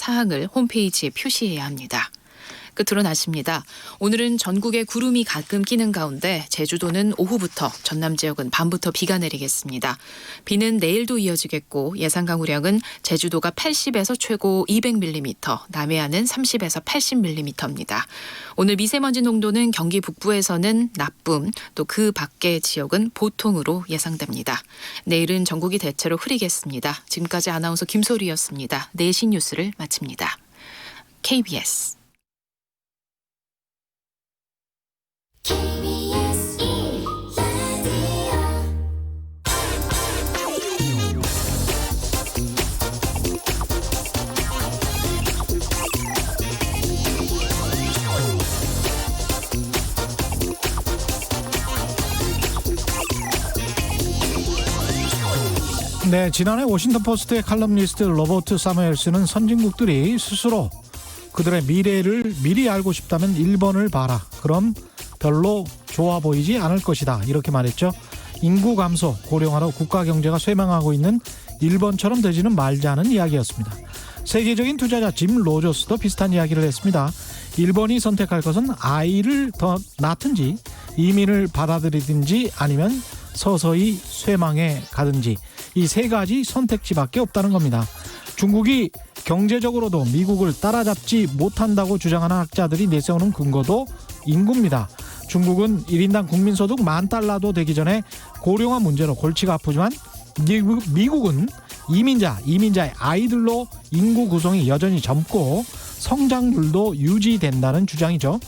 사항을 홈페이지에 표시해야 합니다. 끝으로 날씨입니다. 오늘은 전국에 구름이 가끔 끼는 가운데 제주도는 오후부터, 전남 지역은 밤부터 비가 내리겠습니다. 비는 내일도 이어지겠고 예상 강우량은 제주도가 80에서 최고 200mm, 남해안은 30에서 80mm입니다. 오늘 미세먼지 농도는 경기 북부에서는 나쁨, 또 그 밖의 지역은 보통으로 예상됩니다. 내일은 전국이 대체로 흐리겠습니다. 지금까지 아나운서 김소리였습니다. 4시 뉴스를 마칩니다. KBS 네, 지난해 워싱턴포스트의 칼럼니스트 로버트 사무엘스는 선진국들이 스스로 그들의 미래를 미리 알고 싶다면 일본을 봐라. 그럼 별로 좋아 보이지 않을 것이다. 이렇게 말했죠. 인구 감소, 고령화로 국가 경제가 쇠망하고 있는 일본처럼 되지는 말자는 이야기였습니다. 세계적인 투자자 짐 로저스도 비슷한 이야기를 했습니다. 일본이 선택할 것은 아이를 더 낳든지 이민을 받아들이든지 아니면 서서히 쇠망해 가든지 이 세 가지 선택지밖에 없다는 겁니다. 중국이 경제적으로도 미국을 따라잡지 못한다고 주장하는 학자들이 내세우는 근거도 인구입니다. 중국은 1인당 국민소득 $10,000도 되기 전에 고령화 문제로 골치가 아프지만 미국은 이민자의 아이들로 인구 구성이 여전히 젊고 성장률도 유지된다는 주장이죠.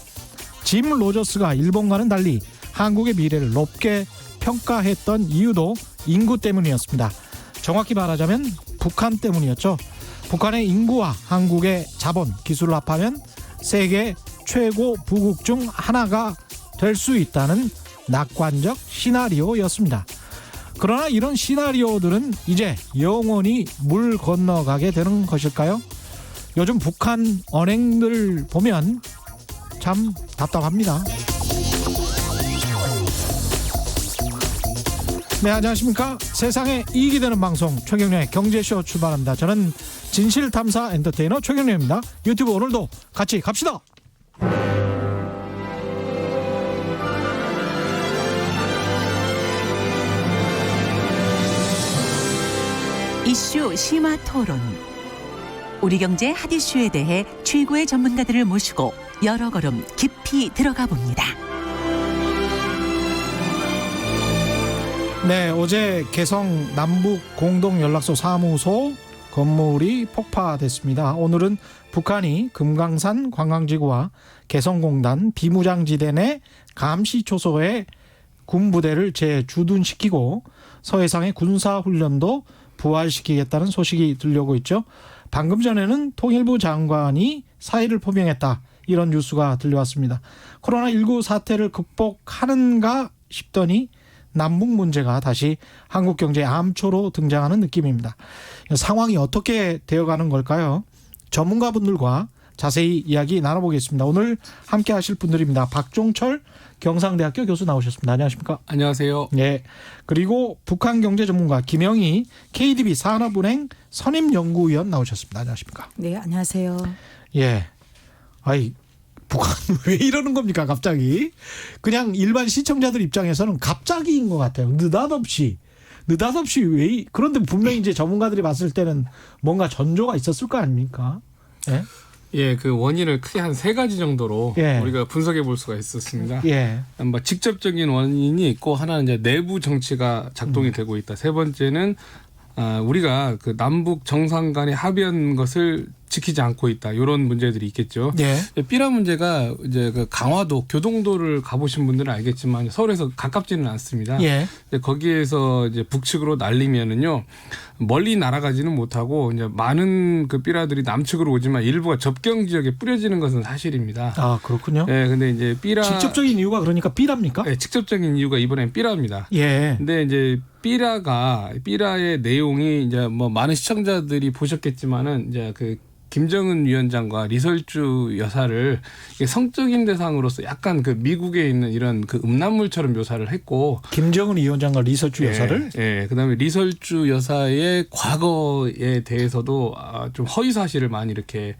짐 로저스가 일본과는 달리 한국의 미래를 높게 평가했던 이유도 인구 때문이었습니다. 정확히 말하자면 북한 때문이었죠. 북한의 인구와 한국의 자본, 기술을 합하면 세계 최고 부국 중 하나가 될 수 있다는 낙관적 시나리오였습니다. 그러나 이런 시나리오들은 이제 영원히 물 건너가게 되는 것일까요? 요즘 북한 언행들 보면 참 답답합니다. 네, 안녕하십니까. 세상에 이익이 되는 방송 최경련의 경제쇼 출발합니다. 저는 진실탐사 엔터테이너 최경련입니다. 유튜브 오늘도 같이 갑시다. 이슈 심화 토론. 우리 경제 핫 이슈에 대해 최고의 전문가들을 모시고 여러 걸음 깊이 들어가 봅니다. 네, 어제 개성 남북 공동연락소 사무소 건물이 폭파됐습니다. 오늘은 북한이 금강산 관광지구와 개성공단 비무장지대 내 감시초소에 군부대를 재주둔시키고 서해상의 군사훈련도 부활시키겠다는 소식이 들려오고 있죠. 방금 전에는 통일부 장관이 사의를 표명했다. 이런 뉴스가 들려왔습니다. 코로나19 사태를 극복하는가 싶더니 남북 문제가 다시 한국 경제의 암초로 등장하는 느낌입니다. 상황이 어떻게 되어가는 걸까요? 전문가분들과 자세히 이야기 나눠보겠습니다. 오늘 함께 하실 분들입니다. 박종철 경상대학교 교수 나오셨습니다. 안녕하십니까? 안녕하세요. 네. 그리고 북한 경제 전문가 김영희 KDB 산업은행 선임연구위원 나오셨습니다. 안녕하십니까? 네, 안녕하세요. 예. 아이, 북한 왜 이러는 겁니까 갑자기? 그냥 일반 시청자들 입장에서는 갑자기인 것 같아요. 느닷없이 왜 그런데 분명히 이제 전문가들이 봤을 때는 뭔가 전조가 있었을 거 아닙니까? 예? 예, 그 원인을 크게 한 3가지 정도로 예. 우리가 분석해 볼 수가 있었습니다. 예. 뭐 직접적인 원인이 있고 하나는 이제 내부 정치가 작동이 되고 있다. 세 번째는 우리가 그 남북 정상 간에 합의한 것을 지키지 않고 있다. 이런 문제들이 있겠죠. 예. 삐라 문제가 이제 그 강화도, 교동도를 가보신 분들은 알겠지만 서울에서 가깝지는 않습니다. 예. 거기에서 이제 북측으로 날리면은요 멀리 날아가지는 못하고 이제 많은 그 삐라들이 남측으로 오지만 일부가 접경 지역에 뿌려지는 것은 사실입니다. 아, 그렇군요. 예, 근데 이제 삐라 직접적인 이유가 그러니까 삐라입니까? 예, 직접적인 이유가 이번엔 삐라입니다. 예. 근데 이제 삐라의 내용이 이제 뭐 많은 시청자들이 보셨겠지만은 이제 그 김정은 위원장과 리설주 여사를 이게 성적인 대상으로서 약간 그 미국에 있는 이런 그 음란물처럼 묘사를 했고 김정은 위원장과 리설주 여사를 그다음에 리설주 여사의 과거에 대해서도 좀 허위 사실을 많이 이렇게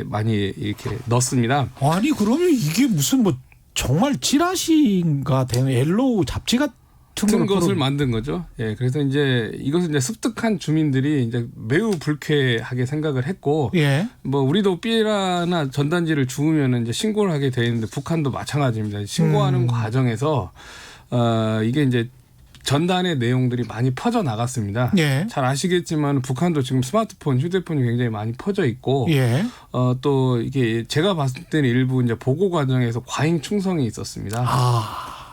많이 이렇게 넣습니다. 아니 그러면 이게 무슨 뭐 정말 찌라시가 되는 엘로우 잡지 같은 것을 만든 거죠. 예, 그래서 이제 이것을 이제 습득한 주민들이 이제 매우 불쾌하게 생각을 했고, 예. 뭐 우리도 삐라나 전단지를 주우면 이제 신고를 하게 돼 있는데 북한도 마찬가지입니다. 신고하는 과정에서 이게 이제 전단의 내용들이 많이 퍼져 나갔습니다. 예. 잘 아시겠지만 북한도 지금 스마트폰, 휴대폰이 굉장히 많이 퍼져 있고, 예. 또 이게 제가 봤을 때는 일부 이제 보고 과정에서 과잉 충성이 있었습니다.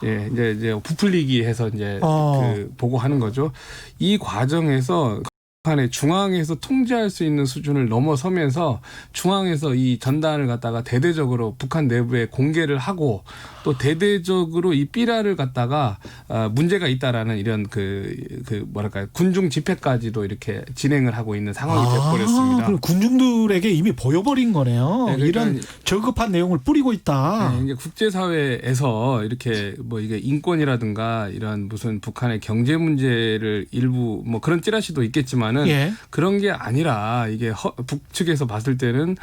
예, 이제 부풀리기 해서 이제 그 보고하는 거죠. 이 과정에서 북한의 중앙에서 통제할 수 있는 수준을 넘어서면서 중앙에서 이 전단을 갖다가 대대적으로 북한 내부에 공개를 하고 또 대대적으로 이 삐라를 갖다가 문제가 있다라는 이런 그 뭐랄까요 군중 집회까지도 이렇게 진행을 하고 있는 상황이 돼버렸습니다. 그럼 군중들에게 이미 보여버린 거네요. 네, 그러니까 이런 저급한 내용을 뿌리고 있다. 네, 이제 국제사회에서 이렇게 뭐 이게 인권이라든가 이런 무슨 북한의 경제 문제를 일부 뭐 그런 찌라시도 있겠지만은 예. 그런 게 아니라 이게 북측에서 봤을 때는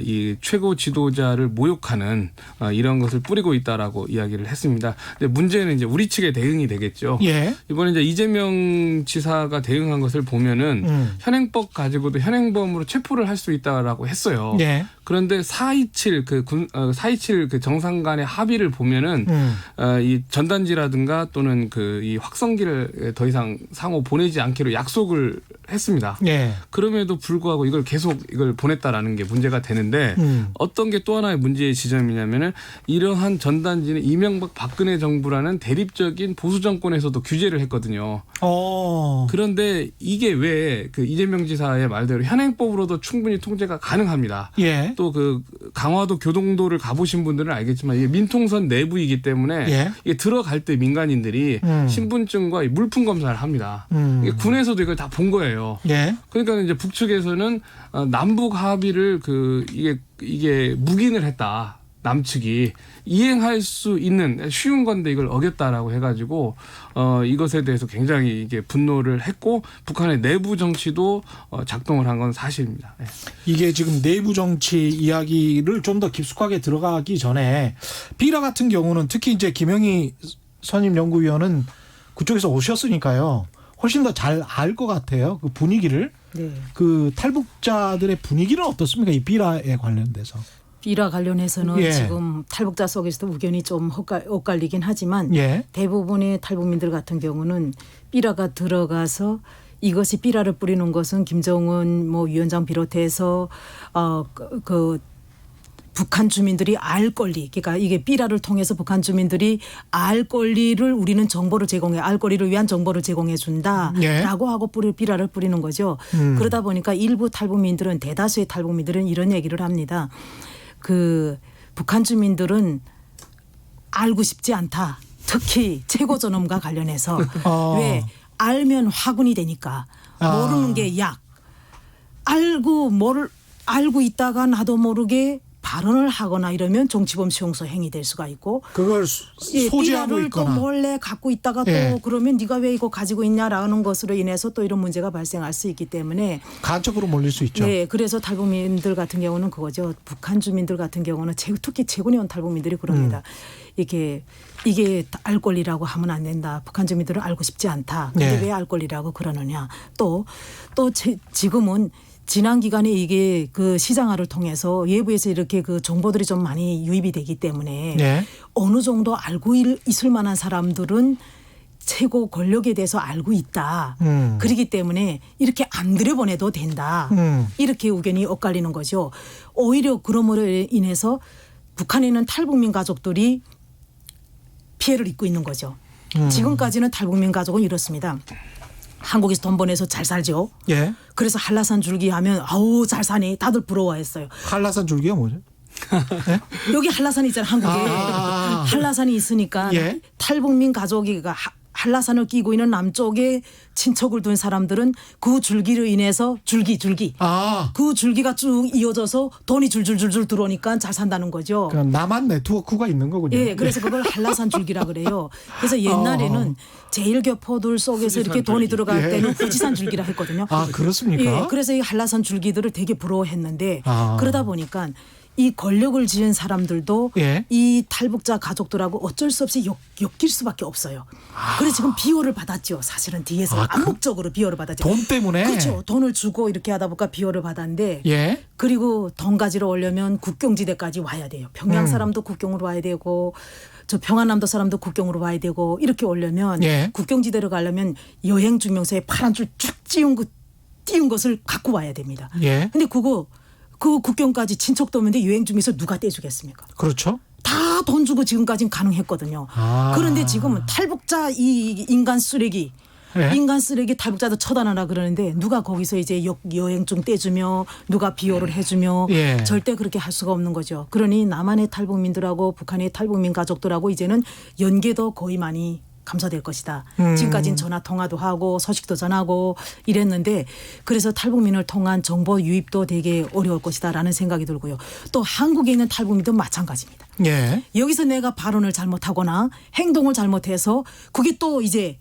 이 최고 지도자를 모욕하는 이런 것을 뿌리고 있다라고 이야기를 했습니다. 근데 문제는 이제 우리 측의 대응이 되겠죠. 예. 이번에 이제 이재명 지사가 대응한 것을 보면은 현행법 가지고도 현행범으로 체포를 할 수 있다라고 했어요. 예. 그런데 4.27 그 정상 간의 합의를 보면은 이 전단지라든가 또는 그 이 확성기를 더 이상 상호 보내지 않기로 약속을 했습니다. 예. 그럼에도 불구하고 이걸 계속 보냈다라는 게 문제가 되는데 어떤 게 또 하나의 문제의 지점이냐면은 이러한 전단지는 이명박 박근혜 정부라는 대립적인 보수 정권에서도 규제를 했거든요. 그런데 이게 왜 그 이재명 지사의 말대로 현행법으로도 충분히 통제가 가능합니다. 예. 또 그 강화도 교동도를 가보신 분들은 알겠지만 이게 민통선 내부이기 때문에 예. 이게 들어갈 때 민간인들이 신분증과 물품 검사를 합니다. 이게 군에서도 이걸 다 본 거예요. 예. 그러니까 이제 북측에서는 남북 합의를 이게 묵인을 했다. 남측이 이행할 수 있는 쉬운 건데 이걸 어겼다라고 해가지고 이것에 대해서 굉장히 이게 분노를 했고 북한의 내부 정치도 작동을 한 건 사실입니다. 네. 이게 지금 내부 정치 이야기를 좀 더 깊숙하게 들어가기 전에 삐라 같은 경우는 특히 이제 김영희 선임 연구위원은 그쪽에서 오셨으니까요. 훨씬 더 잘 알 것 같아요. 그 분위기를. 네. 그 탈북자들의 분위기는 어떻습니까? 이 삐라에 관련돼서. 삐라 관련해서는 예. 지금 지금 탈북자 속에서도 의견이 좀 엇갈리긴 하지만 예. 대부분의 탈북민들 같은 경우는 삐라가 들어가서 이것이 삐라를 뿌리는 것은 김정은 뭐 위원장 비롯해서 북한 주민들이 알 권리, 그러니까 이게 삐라를 통해서 북한 주민들이 알 권리를 우리는 정보를 알 권리를 위한 정보를 제공해 준다라고 예. 하고 삐라를 뿌리는 거죠. 그러다 보니까 일부 탈북민들은 대다수의 탈북민들은 이런 얘기를 합니다. 그 북한 주민들은 알고 싶지 않다. 특히 최고 존엄과 관련해서 왜 알면 화군이 되니까 모르는 게 약. 알고 있다가 나도 모르게 발언을 하거나 이러면 정치범 수용소 행위될 수가 있고 그걸 소지하고 삐라를 있거나. 또 몰래 갖고 있다가 예. 또 그러면 네가 왜 이거 가지고 있냐라는 것으로 인해서 또 이런 문제가 발생할 수 있기 때문에 간첩으로 몰릴 수 있죠. 네, 그래서 탈북민들 같은 경우는 그거죠. 북한 주민들 같은 경우는 특히 최근에 온 탈북민들이 그럽니다. 이게 알 권리라고 하면 안 된다. 북한 주민들은 알고 싶지 않다. 근데 네. 왜 알 권리라고 그러느냐. 또 지금은 지난 기간에 이게 그 시장화를 통해서 외부에서 이렇게 그 정보들이 좀 많이 유입이 되기 때문에 네. 어느 정도 알고 있을 만한 사람들은 최고 권력에 대해서 알고 있다. 그렇기 때문에 이렇게 안 들여보내도 된다. 이렇게 의견이 엇갈리는 거죠. 오히려 그러므로 인해서 북한에 있는 탈북민 가족들이 피해를 입고 있는 거죠. 지금까지는 탈북민 가족은 이렇습니다. 한국에서 돈 보내서 잘 살죠. 예. 그래서 한라산 줄기 하면 아우 잘 사네. 다들 부러워했어요. 한라산 줄기가 뭐죠? 여기 한라산이 있잖아요. 한국에. 한라산이 있으니까 예. 탈북민 가족이 한라산을 끼고 있는 남쪽에 친척을 둔 사람들은 그 줄기로 인해서 줄기 아, 그 줄기가 쭉 이어져서 돈이 줄줄줄줄 들어오니까 잘 산다는 거죠. 그럼 남한 네트워크가 있는 거군요. 예, 그래서 그걸 한라산 줄기라 그래요. 그래서 옛날에는 제일교포들 속에서 이렇게 돈이 들어갈 때는 후지산 줄기라 했거든요. 아, 그렇습니까? 예, 그래서 이 한라산 줄기들을 되게 부러워했는데 아. 그러다 보니까 이 권력을 지은 사람들도 예. 이 탈북자 가족들하고 어쩔 수 없이 엮일 수밖에 없어요. 그래서 지금 비호를 받았죠. 사실은 뒤에서 아, 암묵적으로 비호를 받았죠. 돈 때문에? 그렇죠. 돈을 주고 이렇게 하다 보니까 비호를 받았는데 예. 그리고 돈 가지러 오려면 국경지대까지 와야 돼요. 평양 사람도 국경으로 와야 되고 저 평안남도 사람도 국경으로 와야 되고 이렇게 오려면 예. 국경지대로 가려면 여행 증명서에 파란 줄 쭉 띄운 것을 갖고 와야 됩니다. 예. 근데 그 국경까지 친척도 없는데 여행 중에서 누가 떼주겠습니까? 그렇죠. 다 돈 주고 지금까지는 가능했거든요. 아. 그런데 지금은 탈북자 이 인간 쓰레기 예. 인간 쓰레기 탈북자도 처단하라 그러는데 누가 거기서 이제 여행증 떼주며 누가 비호를 해주며 예. 절대 그렇게 할 수가 없는 거죠. 그러니 남한의 탈북민들하고 북한의 탈북민 가족들하고 이제는 연계도 거의 많이 감소될 것이다. 지금까지는 전화 통화도 하고 소식도 전하고 이랬는데 그래서 탈북민을 통한 정보 유입도 되게 어려울 것이다라는 생각이 들고요. 또 한국에 있는 탈북민도 마찬가지입니다. 예. 여기서 내가 발언을 잘못하거나 행동을 잘못해서 그게 또 이제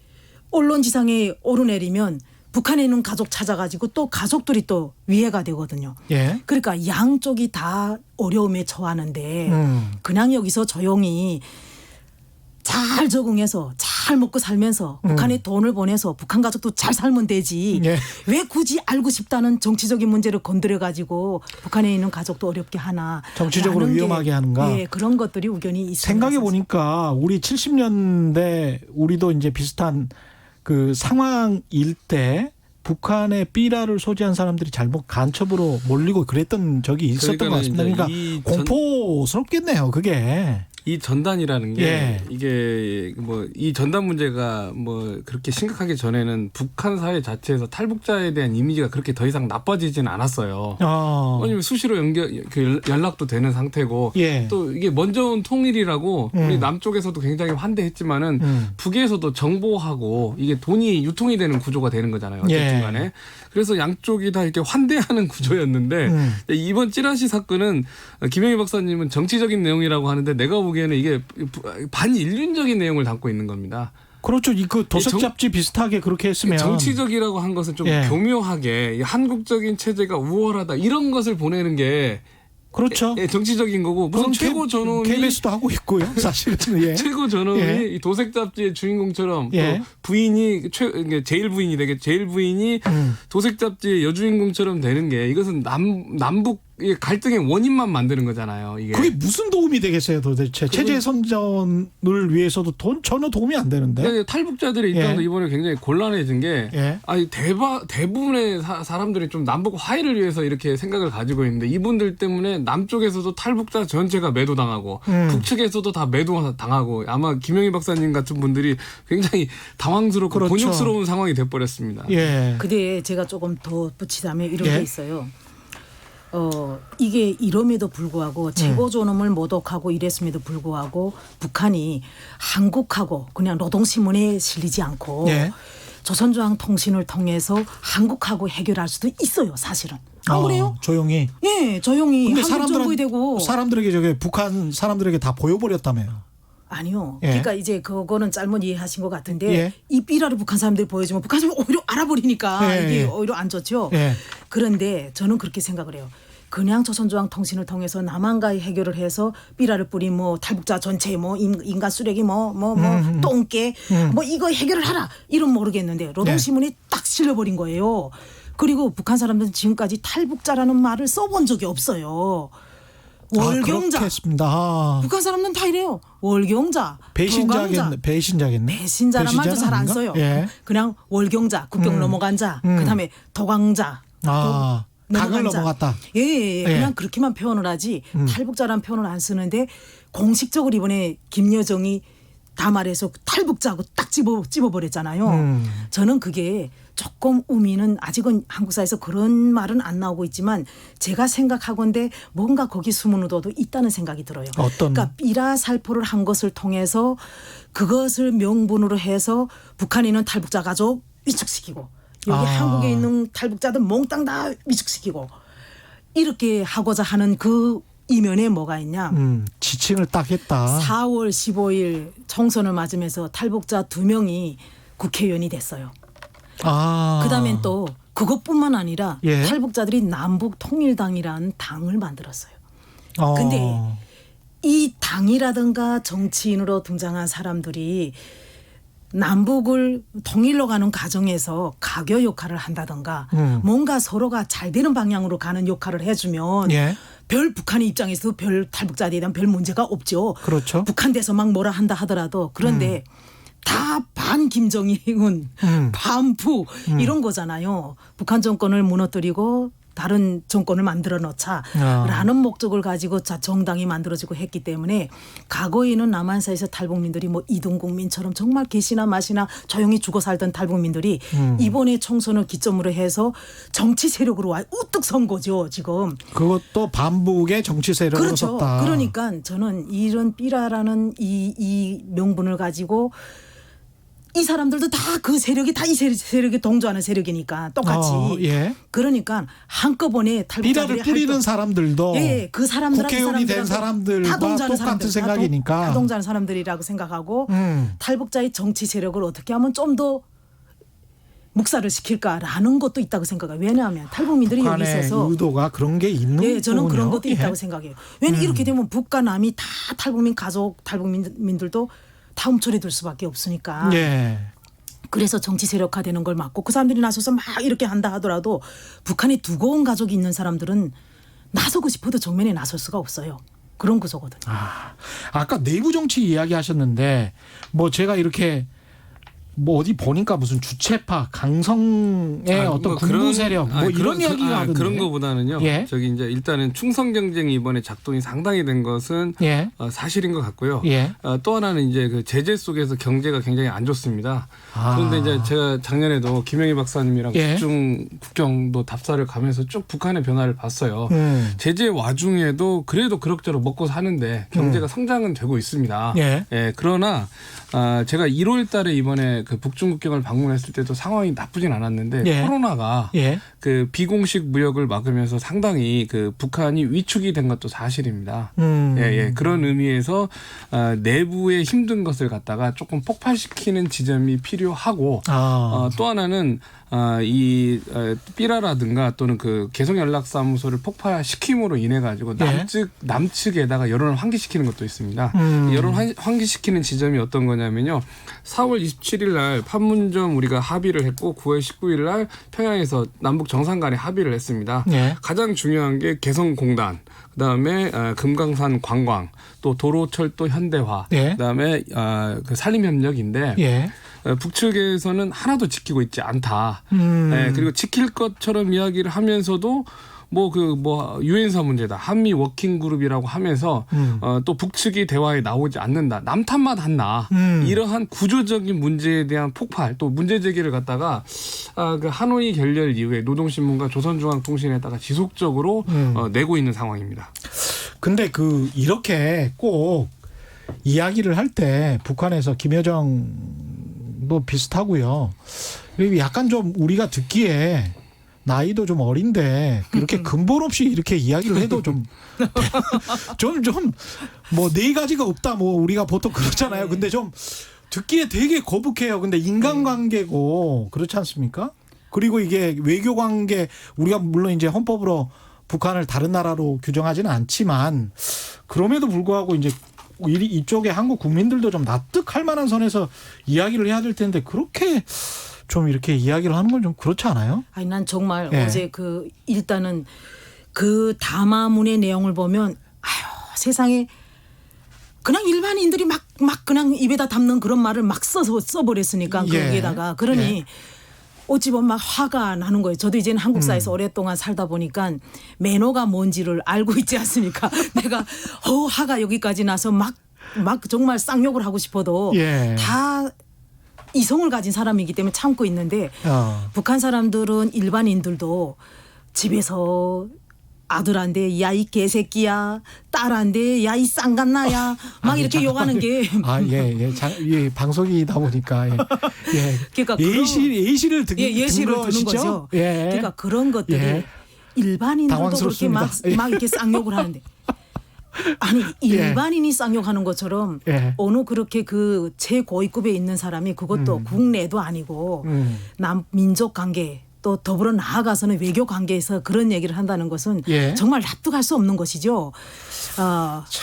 언론지상에 오르내리면 북한에 있는 가족 찾아가지고 또 가족들이 또 위해가 되거든요. 예. 그러니까 양쪽이 다 어려움에 처하는데 그냥 여기서 조용히 잘 적응해서 잘 먹고 살면서 북한에 돈을 보내서 북한 가족도 잘 살면 되지. 예. 왜 굳이 알고 싶다는 정치적인 문제를 건드려가지고 북한에 있는 가족도 어렵게 하나. 정치적으로 라는 게, 위험하게 하는가. 예, 그런 것들이 의견이 있습니다. 생각해 보니까 우리 70년대 우리도 이제 비슷한 그 상황일 때 북한의 삐라를 소지한 사람들이 잘못 간첩으로 몰리고 그랬던 적이 있었던 것 같습니다. 그러니까 그러니까 이 공포스럽겠네요, 그게. 이 전단이라는 게 예. 이게 뭐 이 전단 문제가 뭐 그렇게 심각하기 전에는 북한 사회 자체에서 탈북자에 대한 이미지가 그렇게 더 이상 나빠지지는 않았어요. 왜냐면 수시로 연락도 되는 상태고 예. 또 이게 먼저 온 통일이라고 우리 남쪽에서도 굉장히 환대했지만은 북에서도 정보하고 이게 돈이 유통이 되는 구조가 되는 거잖아요. 어쨌든 예. 간에. 그래서 양쪽이 다 이렇게 환대하는 구조였는데 이번 찌라시 사건은 김영희 박사님은 정치적인 내용이라고 하는데 내가 보기에는 이게 반인륜적인 내용을 담고 있는 겁니다. 그렇죠. 그 도색 잡지 비슷하게 그렇게 했으면 정치적이라고 한 것은 좀 예. 교묘하게 이 한국적인 체제가 우월하다 이런 것을 보내는 게 그렇죠. 정치적인 거고 무슨 최고 전원이 KBS도 하고 있고요. 사실은 예. 최고 전원이 예. 이 도색 잡지의 주인공처럼 예. 또 부인이 제일 부인이 되게 제일 부인이 도색 잡지의 여주인공처럼 되는 게 이것은 남북 갈등의 원인만 만드는 거잖아요. 이게 그게 무슨 도움이 되겠어요, 도대체? 체제 선전을 위해서도 전혀 도움이 안 되는데. 그러니까 탈북자들의 입장도 예. 이번에 굉장히 곤란해진 게 예. 아니 대부분의 사람들이 좀 남북 화해를 위해서 이렇게 생각을 가지고 있는데 이분들 때문에 남쪽에서도 탈북자 전체가 매도당하고 북측에서도 다 매도당하고 아마 김영희 박사님 같은 분들이 굉장히 당황스럽고 그렇죠. 곤욕스러운 상황이 돼버렸습니다. 예. 근데 제가 조금 더 붙이자면 이런 예. 게 있어요. 이게 이럼에도 불구하고 최고 존엄을 모독하고 이랬음에도 불구하고 북한이 한국하고 그냥 노동신문에 실리지 않고 예. 조선중앙통신을 통해서 한국하고 해결할 수도 있어요, 사실은. 안 그래요? 조용히. 예, 조용히 근데 한국 정부이 되고. 사람들에게 북한 사람들에게 다 보여버렸다며요. 아니요. 예. 그러니까 이제 그거는 잘못 이해하신 것 같은데 예. 이 삐라를 북한 사람들이 보여주면 북한 사람이 오히려 알아버리니까 예, 이게 예. 오히려 안 좋죠. 예. 그런데 저는 그렇게 생각을 해요. 그냥 조선중앙통신을 통해서 남한과의 해결을 해서 삐라를 뿌린 뭐 탈북자 전체 뭐 인간 쓰레기 똥개 뭐 이거 해결을 하라 이런 모르겠는데 노동신문이 딱 실려버린 거예요. 그리고 북한 사람들은 지금까지 탈북자라는 말을 써본 적이 없어요. 월경자. 그렇겠습니다. 북한 사람들은 다 이래요. 월경자, 배신자겠네. 배신자란 말도 잘 안 써요. 예. 그냥 월경자, 국경 넘어간 자, 그다음에 도강자. 강을 넘어갔다. 예. 그냥 그렇게만 표현을 하지 탈북자란 표현을 안 쓰는데 공식적으로 이번에 김여정이 담아내서 탈북자고 딱 집어버렸잖아요. 저는 그게 조금 의미는 아직은 한국 사회에서 그런 말은 안 나오고 있지만 제가 생각하건대 뭔가 거기 숨은 의도도 있다는 생각이 들어요. 어떤? 그러니까 삐라살포를 한 것을 통해서 그것을 명분으로 해서 북한에 있는 탈북자 가족 위축시키고 여기 한국에 있는 탈북자들 몽땅 다 위축시키고 이렇게 하고자 하는 그 이면에 뭐가 있냐. 지칭을 딱 했다. 4월 15일 총선을 맞으면서 탈북자 2명이 국회의원이 됐어요. 그다음엔 또 그것뿐만 아니라 예. 탈북자들이 남북통일당이라는 당을 만들었어요. 근데 이 당이라든가 정치인으로 등장한 사람들이 남북을 통일로 가는 과정에서 가교 역할을 한다든가 뭔가 서로가 잘 되는 방향으로 가는 역할을 해주면 예. 별 북한의 입장에서도 별 탈북자에 대한 별 문제가 없죠. 그렇죠. 북한 돼서 막 뭐라 한다 하더라도 그런데 다 반 김정일은 반푸 이런 거잖아요. 북한 정권을 무너뜨리고 다른 정권을 만들어 놓자라는 목적을 가지고 정당이 만들어지고 했기 때문에 과거에는 남한사에서 탈북민들이 뭐 이동국민처럼 정말 개시나 맛이나 조용히 죽어 살던 탈북민들이 이번에 총선을 기점으로 해서 정치 세력으로 와 우뚝 선 거죠 지금. 그것도 반북의 정치 세력으로 그렇죠. 섰다. 그러니까 저는 이런 삐라라는 이 명분을 가지고 이 사람들도 다 그 세력이 다 이 세력에 동조하는 세력이니까 똑같이. 예. 그러니까 한꺼번에 탈북자들이 삐라를 뿌리는 사람들도 예, 그 사람들하고 국회의원이 된 사람들과 똑같은 생각이니까. 다 동조하는 사람들이라고 생각하고 탈북자의 정치 세력을 어떻게 하면 좀 더 묵살을 시킬까라는 것도 있다고 생각해요. 왜냐하면 탈북민들이 여기 북한의 있어서 의도가 그런 게 있는 예, 저는 거군요. 그런 것도 예. 있다고 생각해요. 왜냐하면 이렇게 되면 북과 남이 다 탈북민 가족, 탈북민들도 다 움츠러들 수밖에 없으니까. 예. 그래서 정치 세력화되는 걸 막고 그 사람들이 나서서 막 이렇게 한다 하더라도 북한에 두고 온 가족이 있는 사람들은 나서고 싶어도 정면에 나설 수가 없어요. 그런 구조거든요. 아까 내부 정치 이야기하셨는데 뭐 제가 이렇게 뭐 어디 보니까 무슨 주체파 강성의 어떤 군부 세력 뭐 이런 이야기가 하던데. 그런 거보다는요. 예. 저기 이제 일단은 충성 경쟁이 이번에 작동이 상당히 된 것은 예. 사실인 것 같고요. 예. 또 하나는 이제 그 제재 속에서 경제가 굉장히 안 좋습니다. 그런데 이제 제가 작년에도 김영희 박사님이랑 예. 국정도 답사를 가면서 쭉 북한의 변화를 봤어요. 제재 와중에도 그래도 그럭저럭 먹고 사는데 경제가 성장은 되고 있습니다. 예. 예, 그러나 제가 1월 달에 이번에 그 북중 국경을 방문했을 때도 상황이 나쁘진 않았는데 예. 코로나가 예. 그 비공식 무역을 막으면서 상당히 그 북한이 위축이 된 것도 사실입니다. 예. 그런 의미에서 내부에 힘든 것을 갖다가 조금 폭발시키는 지점이 필요하고 또 하나는 이 삐라라든가 또는 그 개성연락사무소를 폭파시킴으로 인해 가지고 남측에다가 여론을 환기시키는 것도 있습니다. 여론 환기시키는 지점이 어떤 거냐면요. 4월 27일 날 판문점 우리가 합의를 했고 9월 19일 날 평양에서 남북 정상 간에 합의를 했습니다. 예. 가장 중요한 게 개성공단, 그다음에 금강산 관광, 또 도로철도 현대화, 예. 그다음에 그 산림협력인데 예. 북측에서는 하나도 지키고 있지 않다. 네, 그리고 지킬 것처럼 이야기를 하면서도 유엔사 문제다. 한미 워킹그룹이라고 하면서 또 북측이 대화에 나오지 않는다. 남탓만 한다. 이러한 구조적인 문제에 대한 폭발 또 문제 제기를 갖다가 그 하노이 결렬 이후에 노동신문과 조선중앙통신에다가 지속적으로 내고 있는 상황입니다. 근데 이렇게 꼭 이야기를 할 때 북한에서 김여정도 비슷하고요. 그리고 약간 좀 우리가 듣기에 나이도 좀 어린데 이렇게 근본 없이 이렇게 이야기를 해도 좀 뭐 네 가지가 없다 뭐 우리가 보통 그렇잖아요. 근데 좀 듣기에 되게 거북해요. 근데 인간관계고 그렇지 않습니까? 그리고 이게 외교관계 우리가 물론 이제 헌법으로 북한을 다른 나라로 규정하지는 않지만 그럼에도 불구하고 이제 이쪽에 한국 국민들도 좀 납득할 만한 선에서 이야기를 해야 될 텐데 그렇게 좀 이렇게 이야기를 하는 건 좀 그렇지 않아요? 아니 난 정말 예. 어제 일단은 그 담화문의 내용을 보면 세상에 그냥 일반인들이 막 그냥 입에다 담는 그런 말을 막 써버렸으니까 예. 거기에다가 그러니 예. 어찌 보면 막 화가 나는 거예요. 저도 이제는 한국 사회에서 오랫동안 살다 보니까 매너가 뭔지를 알고 있지 않습니까? 내가 화가 여기까지 나서 막 막 정말 쌍욕을 하고 싶어도 예. 다 이성을 가진 사람이기 때문에 참고 있는데 북한 사람들은 일반인들도 집에서 아들한테 야 이 개새끼야, 딸한테 야 이 쌍간나야 막 이렇게 욕하는 게 예, 방송이다 보니까 예. 그러니까 예시를 예시를 드는 거죠. 예. 그러니까 그런 것들이 예. 일반인들도 그렇게 당황스럽습니다. 막 이렇게 쌍욕을 하는데 아니 일반인이 쌍욕하는 것처럼 예. 어느 그렇게 그 최고위급에 있는 사람이 그것도 국내도 아니고 남 민족 관계 또 더불어 나아가서는 외교 관계에서 그런 얘기를 한다는 것은 예. 정말 납득할 수 없는 것이죠.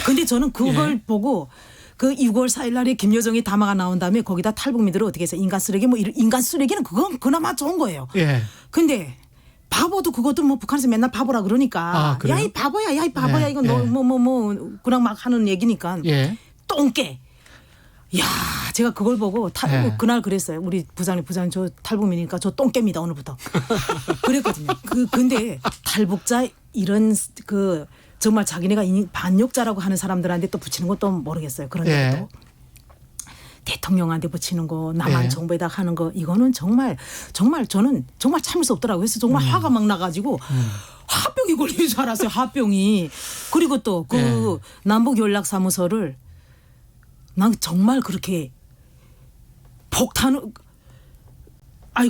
근데 저는 그걸 예. 보고 그 6월 4일 날에 김여정이 담화가 나온 다음에 거기다 탈북민들을 어떻게 해서 인간 쓰레기 뭐 인간 쓰레기는 그건 그나마 좋은 거예요. 예. 근데 바보도 그것도 뭐 북한에서 맨날 바보라 그러니까 그래요? 야 이 바보야 야 이 바보야 예. 이건 너 뭐 그냥 막 하는 얘기니까 예. 똥개. 야 제가 그걸 보고 예. 그날 그랬어요. 우리 부장님 저 탈북민이니까 저 똥개입니다 오늘부터. 그랬거든요. 근데 탈북자 이런 그 정말 자기네가 반역자라고 하는 사람들한테 또 붙이는 것도 모르겠어요. 그런 예. 것도. 대통령한테 붙이는 거, 남한 예. 정부에다 하는 거 이거는 정말 저는 정말 참을 수 없더라고요. 그래서 정말 화가 막 나가지고 화병이 걸린 줄 알았어요. 화병이. 그리고 또 그 예. 남북 연락사무소를 난 정말 그렇게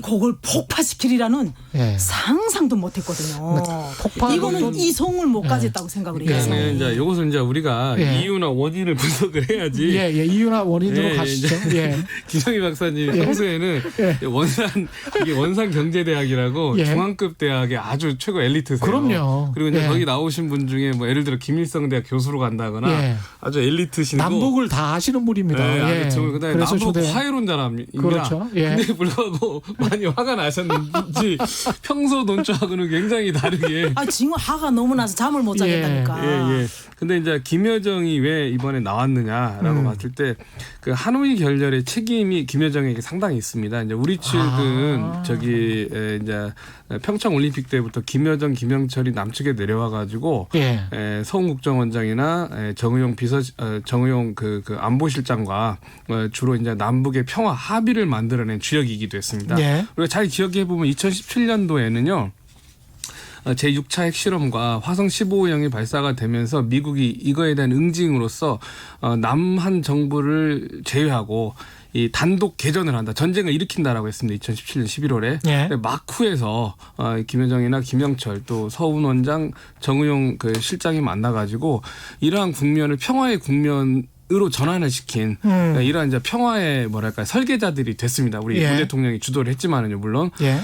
그걸 폭파시키리라는 예. 상상도 못했거든요. 폭파도 이거는 좀- 이성을 못 가졌다고 생각을 해요. 예. 네, 이제 이것은 이제 우리가 예. 이유나 원인을 분석을 해야지. 예, 이유나 원인으로 예, 가시죠. 예. 기성희 박사님 평소에는 예. 원산 경제대학이라고 예. 중앙급 대학의 아주 최고 엘리트세요. 그럼요. 그리고 이제 예. 거기 나오신 분 중에 뭐 예를 들어 김일성 대학 교수로 간다거나 예. 아주 엘리트신 남북을 다 아시는 분입니다. 네, 예. 아주 그다음에 그래서 남북 초대- 화해론자랍니다. 그렇죠. 예. 근데 불구하고 많이 화가 나셨는지 평소 논조하고는 굉장히 다르게. 지금 화가 너무 나서 잠을 못 자겠다니까. 예. 근데 이제 김여정이 왜 이번에 나왔느냐라고 봤을 때 그 하노이 결렬의 책임이 김여정에게 상당히 있습니다. 이제 우리 측은 이제 평창 올림픽 때부터 김여정, 김영철이 남측에 내려와 가지고 예. 서훈 국정원장이나 정의용 정의용 그 안보실장과 주로 이제 남북의 평화 합의를 만들어낸 주역이기도 했습니다. 예. 우리가 잘 기억해 보면 2017년도에는요. 제6차 핵실험과 화성 15호형이 발사가 되면서 미국이 이거에 대한 응징으로서 남한 정부를 제외하고 이 단독 개전을 한다. 전쟁을 일으킨다라고 했습니다. 2017년 11월에. 예. 마쿠에서 김여정이나 김영철 또 서훈 원장 정의용 그 실장이 만나가지고 이러한 국면을 평화의 국면으로 전환을 시킨 이러한 이제 평화의 설계자들이 됐습니다. 우리 예. 문 대통령이 주도를 했지만은요, 물론. 예.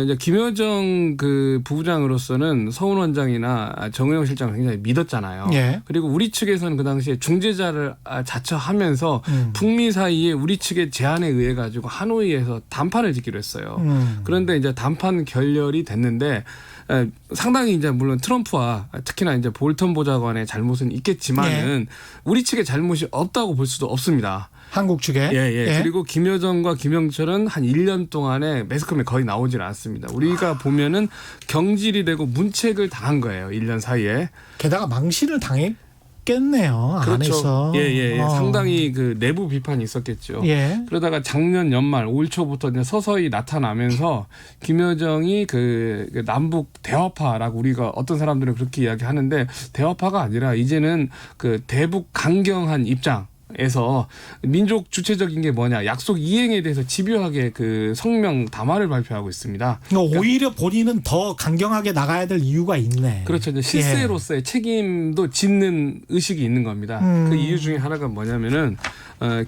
이제 김여정 그 부부장으로서는 서훈 원장이나 정의용 실장을 굉장히 믿었잖아요. 예. 그리고 우리 측에서는 그 당시에 중재자를 자처하면서 북미 사이에 우리 측의 제안에 의해 가지고 하노이에서 담판을 짓기로 했어요. 그런데 이제 담판 결렬이 됐는데 상당히 이제 물론 트럼프와 특히나 이제 볼턴 보좌관의 잘못은 있겠지만은 우리 측의 잘못이 없다고 볼 수도 없습니다. 한국 측에. 예. 그리고 김여정과 김영철은 한 1년 동안에 매스컴에 거의 나오질 않았습니다. 우리가 보면은 경질이 되고 문책을 당한 거예요. 1년 사이에. 게다가 망신을 당했겠네요. 안에서. 예. 상당히 그 내부 비판이 있었겠죠. 예. 그러다가 작년 연말 올 초부터 이제 서서히 나타나면서 김여정이 그 남북 대화파라고 우리가 어떤 사람들은 그렇게 이야기하는데 대화파가 아니라 이제는 그 대북 강경한 입장. 에서 민족 주체적인 게 뭐냐 약속 이행에 대해서 집요하게 그 성명 담화를 발표하고 있습니다. 그러니까 오히려 본인은 더 강경하게 나가야 될 이유가 있네. 그렇죠. 이제 실세로서의 책임도 짓는 의식이 있는 겁니다. 그 이유 중에 하나가 뭐냐면은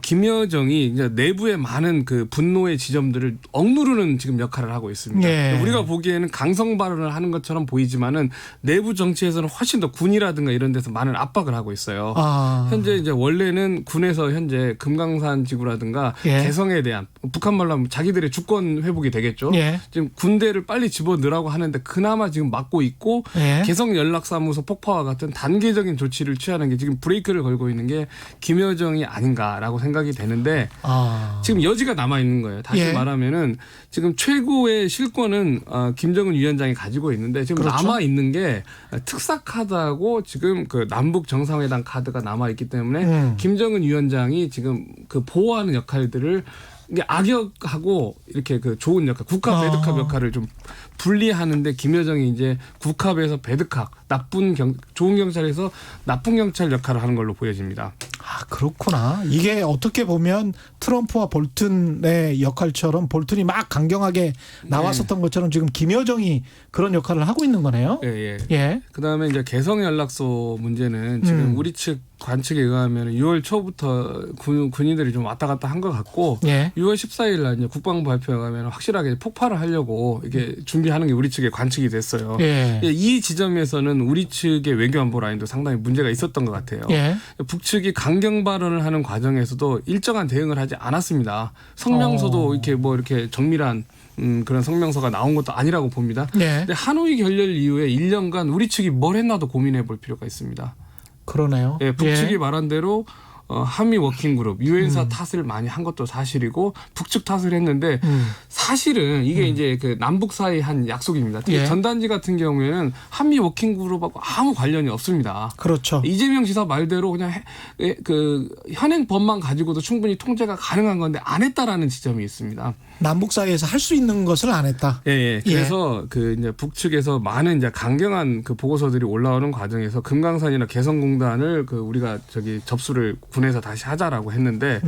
김여정이 이제 내부의 많은 그 분노의 지점들을 억누르는 지금 역할을 하고 있습니다. 예. 우리가 보기에는 강성 발언을 하는 것처럼 보이지만은 내부 정치에서는 훨씬 더 군이라든가 이런 데서 많은 압박을 하고 있어요. 현재 이제 원래는 군에서 현재 금강산 지구라든가 예. 개성에 대한 북한 말로 하면 자기들의 주권 회복이 되겠죠. 예. 지금 군대를 빨리 집어넣으라고 하는데 그나마 지금 막고 있고 예. 개성 연락사무소 폭파와 같은 단계적인 조치를 취하는 게 지금 브레이크를 걸고 있는 게 김여정이 아닌가라는 않을까라고 생각이 되는데 아. 지금 여지가 남아 있는 거예요. 다시 예. 말하면은 지금 최고의 실권은 김정은 위원장이 가지고 있는데 지금 그렇죠. 남아 있는 게 특사 카드하고 지금 그 남북 정상회담 카드가 남아 있기 때문에 김정은 위원장이 지금 그 보호하는 역할들을 이게 악역하고 이렇게 그 좋은 역할, 국가 배드캅 역할을 좀 분리하는데 김여정이 이제 국합에서 배드캅, 좋은 경찰에서 나쁜 경찰 역할을 하는 걸로 보여집니다. 아, 그렇구나. 이게 어떻게 보면 트럼프와 볼튼의 역할처럼 볼튼이 막 강경하게 나왔었던 것처럼 지금 김여정이 그런 역할을 하고 있는 거네요. 예, 예. 예. 그다음에 이제 개성 연락소 문제는 지금 우리 측 관측에 의하면 6월 초부터 군인들이 좀 왔다 갔다 한 것 같고 예. 6월 14일 날 이제 국방부 발표에 의하면 확실하게 폭발을 하려고 이게 준비하는 게 우리 측에 관측이 됐어요. 예. 이 지점에서는 우리 측의 외교안보 라인도 상당히 문제가 있었던 것 같아요. 예. 북측이 강경 발언을 하는 과정에서도 일정한 대응을 하지 않았습니다. 성명서도 이렇게 정밀한 그런 성명서가 나온 것도 아니라고 봅니다. 예. 근데 하노이 결렬 이후에 1년간 우리 측이 뭘 했나도 고민해 볼 필요가 있습니다. 그러네요. 예, 북측이 예. 말한 대로 한미 워킹그룹 유엔사 탓을 많이 한 것도 사실이고 북측 탓을 했는데 사실은 이게 이제 그 남북 사이 한 약속입니다. 특히 예. 전단지 같은 경우에는 한미 워킹그룹하고 아무 관련이 없습니다. 그렇죠. 이재명 지사 말대로 그냥 그 현행법만 가지고도 충분히 통제가 가능한 건데 안 했다라는 지점이 있습니다. 남북 사이에서 할 수 있는 것을 안 했다. 예, 예. 그래서 그 이제 북측에서 많은 이제 강경한 그 보고서들이 올라오는 과정에서 금강산이나 개성공단을 그 우리가 접수를 군에서 다시 하자라고 했는데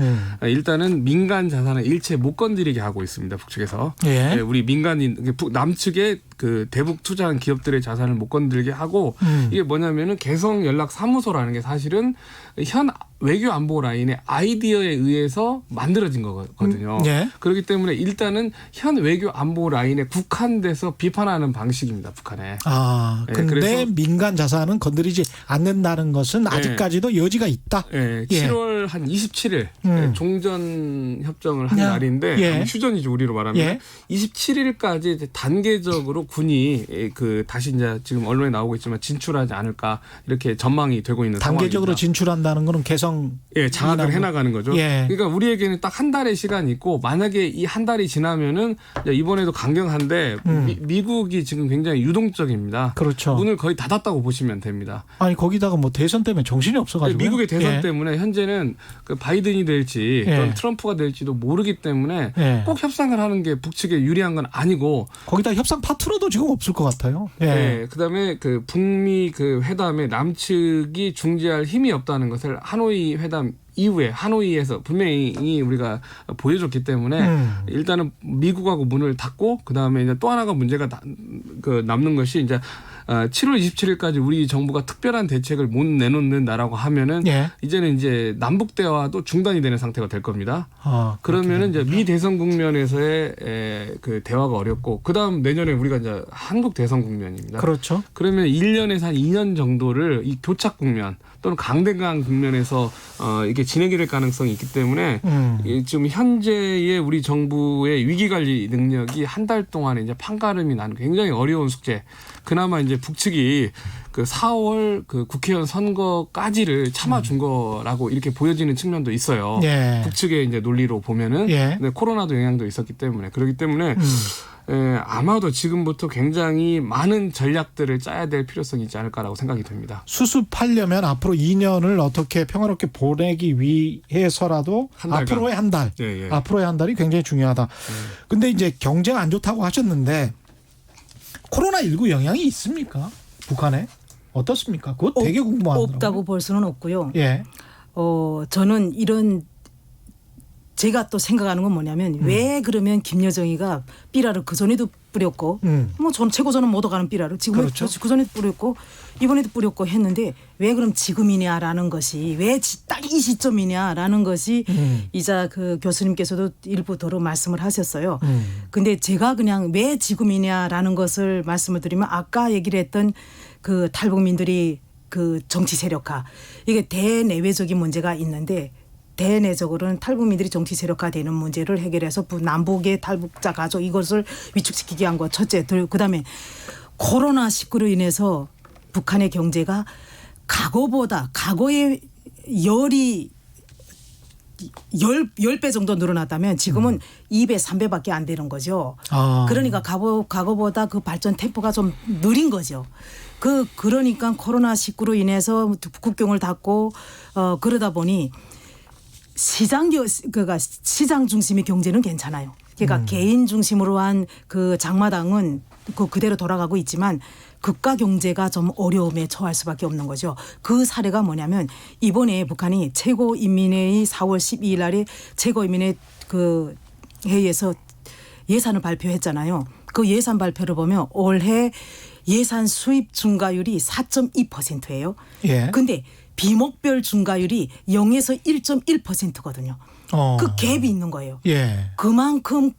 일단은 민간 자산을 일체 못 건드리게 하고 있습니다. 북측에서. 예. 예, 우리 민간인 남측의 그 대북 투자한 기업들의 자산을 못 건들게 하고 이게 뭐냐면은 개성 연락 사무소라는 게 사실은 현 외교 안보 라인의 아이디어에 의해서 만들어진 거거든요. 예. 그렇기 때문에 일단은 현 외교 안보 라인에 국한돼서 비판하는 방식입니다. 북한에. 아, 예, 근데 그래서- 민간 자산은 건드리지 않는다는 것은 아직까지도 여지가 있다. 예, 예. 7월 한 27일 종전 협정을 한 야. 날인데 예. 휴전이죠 우리로 말하면 예. 27일까지 이제 단계적으로 군이 그 다시 이제 지금 언론에 나오고 있지만 진출하지 않을까 이렇게 전망이 되고 있는 단계적으로 상황입니다. 진출한다는 거는 개성 예, 장악을 해나가는 거죠. 예. 그러니까 우리에게는 딱 한 달의 시간이 있고 만약에 이 한 달이 지나면은 이제 이번에도 강경한데 미국이 지금 굉장히 유동적입니다. 그렇죠. 문을 거의 닫았다고 보시면 됩니다. 아니 거기다가 뭐 대선 때문에 정신이 없어가지고 미국의 대선 예. 때문에 현재는 그 바이든이 될지 예. 또는 트럼프가 될지도 모르기 때문에 예. 꼭 협상을 하는 게 북측에 유리한 건 아니고 거기다 협상 파트너도 지금 없을 것 같아요. 예. 예, 그다음에 그 북미 그 회담에 남측이 중재할 힘이 없다는 것을 하노이 회담 이후에 하노이에서 분명히 우리가 보여줬기 때문에 일단은 미국하고 문을 닫고 그다음에 이제 또 하나가 문제가 남는 것이 이제 7월 27일까지 우리 정부가 특별한 대책을 못 내놓는다라고 하면은 예. 이제는 이제 남북 대화도 중단이 되는 상태가 될 겁니다. 아, 그러면은 이제 미 대선 국면에서의 그 대화가 어렵고 그다음 내년에 우리가 이제 한국 대선 국면입니다. 그렇죠. 그러면 1년에서 한 2년 정도를 이 교착 국면 또는 강대강 국면에서 이게 진행이 될 가능성이 있기 때문에 지금 현재의 우리 정부의 위기 관리 능력이 한 달 동안에 이제 판가름이 나는 굉장히 어려운 숙제. 그나마 이제 북측이 그 4월 그 국회의원 선거까지를 참아준 거라고 이렇게 보여지는 측면도 있어요. 예. 북측의 이제 논리로 보면은 예. 근데 코로나도 영향도 있었기 때문에 그렇기 때문에 아마도 지금부터 굉장히 많은 전략들을 짜야 될 필요성이 있지 않을까라고 생각이 됩니다. 수습하려면 앞으로 2년을 어떻게 평화롭게 보내기 위해서라도 한 달간. 앞으로의 한 달, 예, 예. 앞으로의 한 달이 굉장히 중요하다. 근데 이제 경제가 안 좋다고 하셨는데 코로나19 영향이 있습니까? 북한에? 어떻습니까? 그거 되게 궁금하더라고요. 없다고 볼 수는 없고요. 예. 저는 이런 제가 또 생각하는 건 뭐냐면 왜 그러면 김여정이가 삐라를 그 전에도 뿌렸고 뭐 전 최고선은 못 오가는 삐라를 지금 그렇죠. 그 전에도 뿌렸고 이번에도 뿌렸고 했는데 왜 그럼 지금이냐라는 것이 왜 딱 이 시점이냐라는 것이 이자 그 교수님께서도 일부 더러 말씀을 하셨어요. 근데 제가 그냥 왜 지금이냐라는 것을 말씀을 드리면 아까 얘기를 했던 그 탈북민들이 그 정치 세력화 이게 대내외적인 문제가 있는데 대내적으로는 탈북민들이 정치 세력화되는 문제를 해결해서 남북의 탈북자 가족 이것을 위축시키기 위한 것 첫째. 그다음에 코로나19로 인해서 북한의 경제가 과거의 열이 10배 정도 늘어났다면 지금은 2배, 3배밖에 안 되는 거죠. 아. 그러니까 과거보다 그 발전 템포가 좀 느린 거죠. 그러니까 코로나19로 인해서 국경을 닫고 그러다 보니 그러니까 시장 중심의 경제는 괜찮아요. 그러니까 개인 중심으로 한 그 장마당은 그대로 돌아가고 있지만 국가 경제가 좀 어려움에 처할 수밖에 없는 거죠. 그 사례가 뭐냐면 이번에 북한이 최고인민회의 4월 12일 날에 최고인민회 그 회의에서 예산을 발표했잖아요. 그 예산 발표를 보면 올해 예산 수입 증가율이 4.2%예요. 예. 근데 비목별 증가율이 0에서 1.1%거든요. 그 갭이 있는 거예요. 예. 그만큼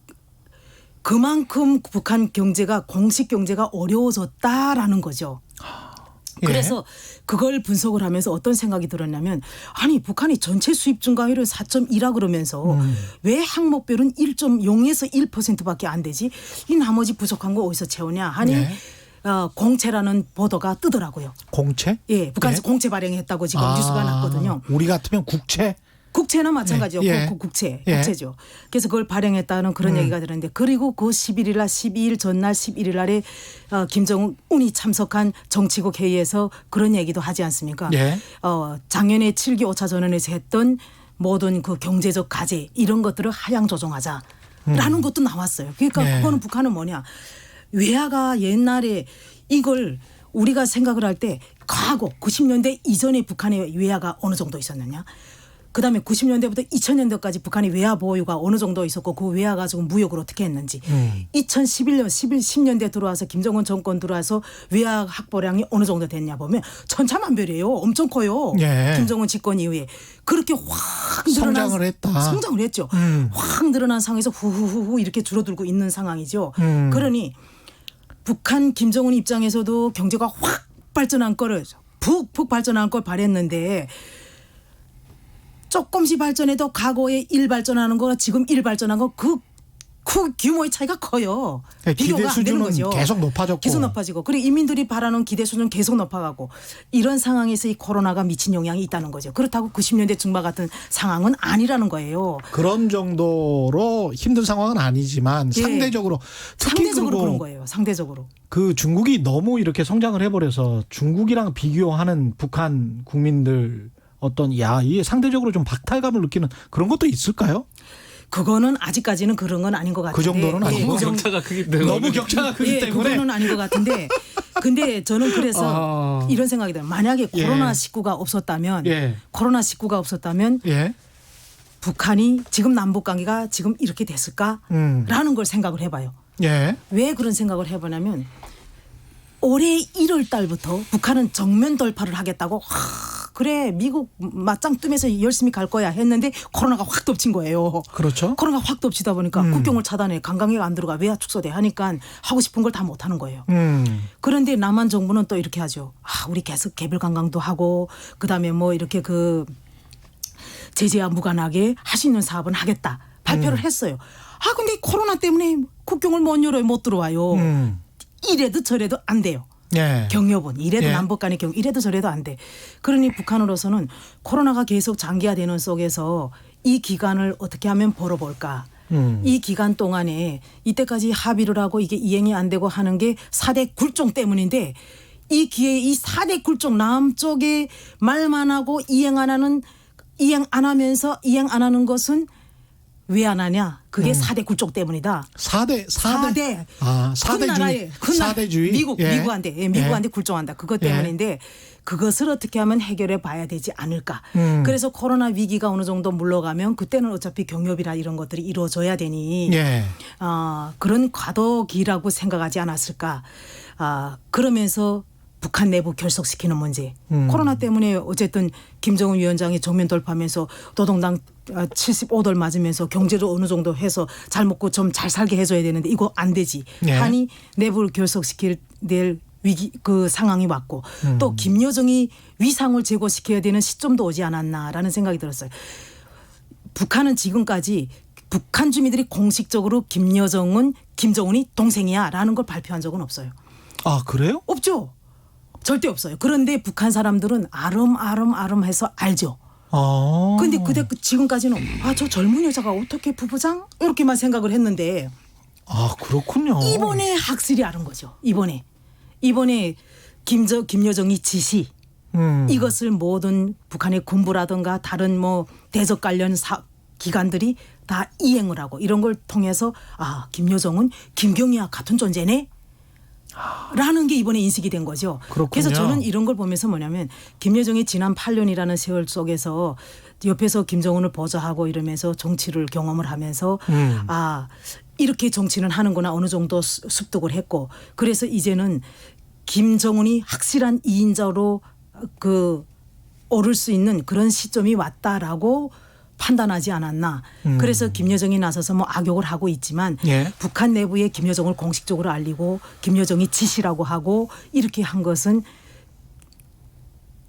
북한 경제가 공식 경제가 어려워졌다라는 거죠. 예. 그래서 그걸 분석을 하면서 어떤 생각이 들었냐면 아니 북한이 전체 수입 증가율을 4.2라 그러면서 왜 항목별은 1.0에서 1%밖에 안 되지? 이 나머지 부족한 거 어디서 채우냐 하니 예. 공채라는 보도가 뜨더라고요. 공채? 예, 북한에서 예? 공채 발행했다고 지금 뉴스가 났거든요. 우리 같으면 국채? 국채나 마찬가지죠. 예. 국채죠. 그래서 그걸 발행했다는 그런 얘기가 들었는데 그리고 그 11일 날 12일 전날 11일 날에 김정은이 참석한 정치국 회의에서 그런 얘기도 하지 않습니까? 예. 작년에 7기 5차 전원에서 했던 모든 그 경제적 과제 이런 것들을 하향 조정하자라는 것도 나왔어요. 그러니까 예. 그거는 북한은 뭐냐. 외화가 옛날에 이걸 우리가 생각을 할 때 과거 90년대 이전에 북한의 외화가 어느 정도 있었느냐. 그다음에 90년대부터 2000년대까지 북한의 외화 보유가 어느 정도 있었고 그 외화 가지고 무역을 어떻게 했는지 2011년 10년대 들어와서 김정은 정권 들어와서 외화 확보량이 어느 정도 됐냐 보면 천차만별이에요. 엄청 커요. 예. 김정은 집권 이후에 그렇게 확 늘어난 성장을 했다. 성장을 했죠. 확 늘어난 상황에서 후후후후 이렇게 줄어들고 있는 상황이죠. 그러니 북한 김정은 입장에서도 경제가 확 발전한 거를 푹 발전한 걸 바랬는데 조금씩 발전해도 과거에 1 발전하는 거와 지금 1 발전한 거 그 규모의 차이가 커요. 기대 비교가 안 되는 수준은 거죠. 계속 높아졌고. 계속 높아지고. 그리고 인민들이 바라는 기대 수준은 계속 높아가고. 이런 상황에서 이 코로나가 미친 영향이 있다는 거죠. 그렇다고 90년대 중반 같은 상황은 아니라는 거예요. 그런 정도로 힘든 상황은 아니지만 예. 상대적으로 특히 상대적으로 그리고 그런 거예요. 상대적으로. 그 중국이 너무 이렇게 성장을 해버려서 중국이랑 비교하는 북한 국민들 어떤 이게 상대적으로 좀 박탈감을 느끼는 그런 것도 있을까요? 그거는 아직까지는 그런 건 아닌 것 같은데. 그 정도는 아니고. 너무 그 정도- 격차가 크기 때문에 너무 격차가 크기 예, 때문에 그거는 아닌 것 같은데. 근데 저는 그래서 이런 생각이 들어요. 만약에 예. 코로나19가 없었다면 예. 코로나19가 없었다면 예. 북한이 지금 남북 관계가 지금 이렇게 됐을까라는 걸 생각을 해봐요. 예. 왜 그런 생각을 해보냐면 올해 1월 달부터 북한은 정면 돌파를 하겠다고 그래 미국 맞짱 뜨면서 열심히 갈 거야 했는데 코로나가 확 덮친 거예요. 그렇죠. 코로나가 확 덮치다 보니까 국경을 차단해 관광객 안 들어가 외화 축소돼 하니까 하고 싶은 걸 다 못 하는 거예요. 그런데 남한 정부는 또 이렇게 하죠. 우리 계속 개별 관광도 하고 그다음에 뭐 이렇게 그 제재와 무관하게 할 수 있는 사업은 하겠다. 발표를 했어요. 근데 코로나 때문에 국경을 못 열어요. 못 들어와요. 이래도 저래도 안 돼요. 예. 경협은 이래도 예. 남북 간의 이래도 저래도 안 돼. 그러니 북한으로서는 코로나가 계속 장기화되는 속에서 이 기간을 어떻게 하면 벌어볼까. 이 기간 동안에 이때까지 합의를 하고 이게 이행이 안 되고 하는 게 4대 굴종 때문인데 이 기회에 이 4대 굴종 남쪽에 말만 하고 이행 안 하면서 이행 안 하는 것은 왜 안 하냐? 그게 4대 굴종 때문이다. 4대. 큰 사대주의. 나라에 큰 나라, 사대주의. 미국한테 미국한테 굴종한다. 그것 때문인데 그것을 어떻게 하면 해결해 봐야 되지 않을까. 그래서 코로나 위기가 어느 정도 물러가면 그때는 어차피 경협이나 이런 것들이 이루어져야 되니 예. 그런 과도기라고 생각하지 않았을까. 그러면서 북한 내부 결속시키는 문제. 코로나 때문에 어쨌든 김정은 위원장이 정면 돌파하면서 노동당 75돌 맞으면서 경제를 어느 정도 해서 잘 먹고 좀 잘 살게 해줘야 되는데 이거 안 되지. 예. 하니 내부를 결속시킬 낼 위기 그 상황이 왔고 또 김여정이 위상을 제고시켜야 되는 시점도 오지 않았나라는 생각이 들었어요. 북한은 지금까지 북한 주민들이 공식적으로 김정은이 동생이야라는 걸 발표한 적은 없어요. 그래요? 없죠. 절대 없어요. 그런데 북한 사람들은 아름아름해서 알죠. 근데 그때 지금까지는 저 젊은 여자가 어떻게 부부장 이렇게만 생각을 했는데 그렇군요. 이번에 확실히 알은 거죠. 이번에 김여정이 지시 이것을 모든 북한의 군부라든가 다른 뭐 대적 관련 기관들이 다 이행을 하고 이런 걸 통해서 김여정은 김경희와 같은 존재네. 라는 게 이번에 인식이 된 거죠. 그렇군요. 그래서 저는 이런 걸 보면서 뭐냐면 김여정이 지난 8년이라는 세월 속에서 옆에서 김정은을 보좌하고 이러면서 정치를 경험을 하면서 이렇게 정치는 하는구나 어느 정도 습득을 했고 그래서 이제는 김정은이 확실한 2인자로 오를 수 있는 그런 시점이 왔다라고 판단하지 않았나. 그래서 김여정이 나서서 뭐 악욕을 하고 있지만 북한 내부에 김여정을 공식적으로 알리고 김여정이 지시라고 하고 이렇게 한 것은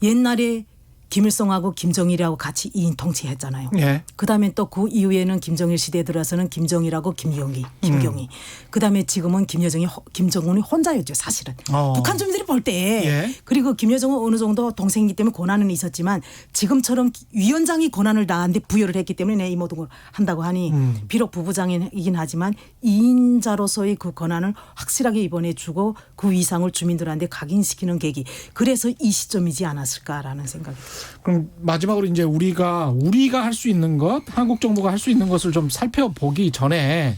옛날에 김일성하고 김정일하고 같이 2인 통치했잖아요. 그다음에 또 그 이후에는 김정일 시대에 들어서는 김정일하고 김경희. 그다음에 지금은 김정은이 혼자였죠, 사실은. 북한 주민들이 볼 때. 그리고 김여정은 어느 정도 동생이기 때문에 권한은 있었지만 지금처럼 위원장이 권한을 나한테 부여를 했기 때문에 이 모든 걸 한다고 하니 비록 부부장이긴 하지만 2인자로서의 그 권한을 확실하게 이번에 주고 그 위상을 주민들한테 각인시키는 계기. 그래서 이 시점이지 않았을까라는 생각이 듭니다. 그럼 마지막으로 이제 우리가 할 수 있는 것, 한국 정부가 할 수 있는 것을 좀 살펴보기 전에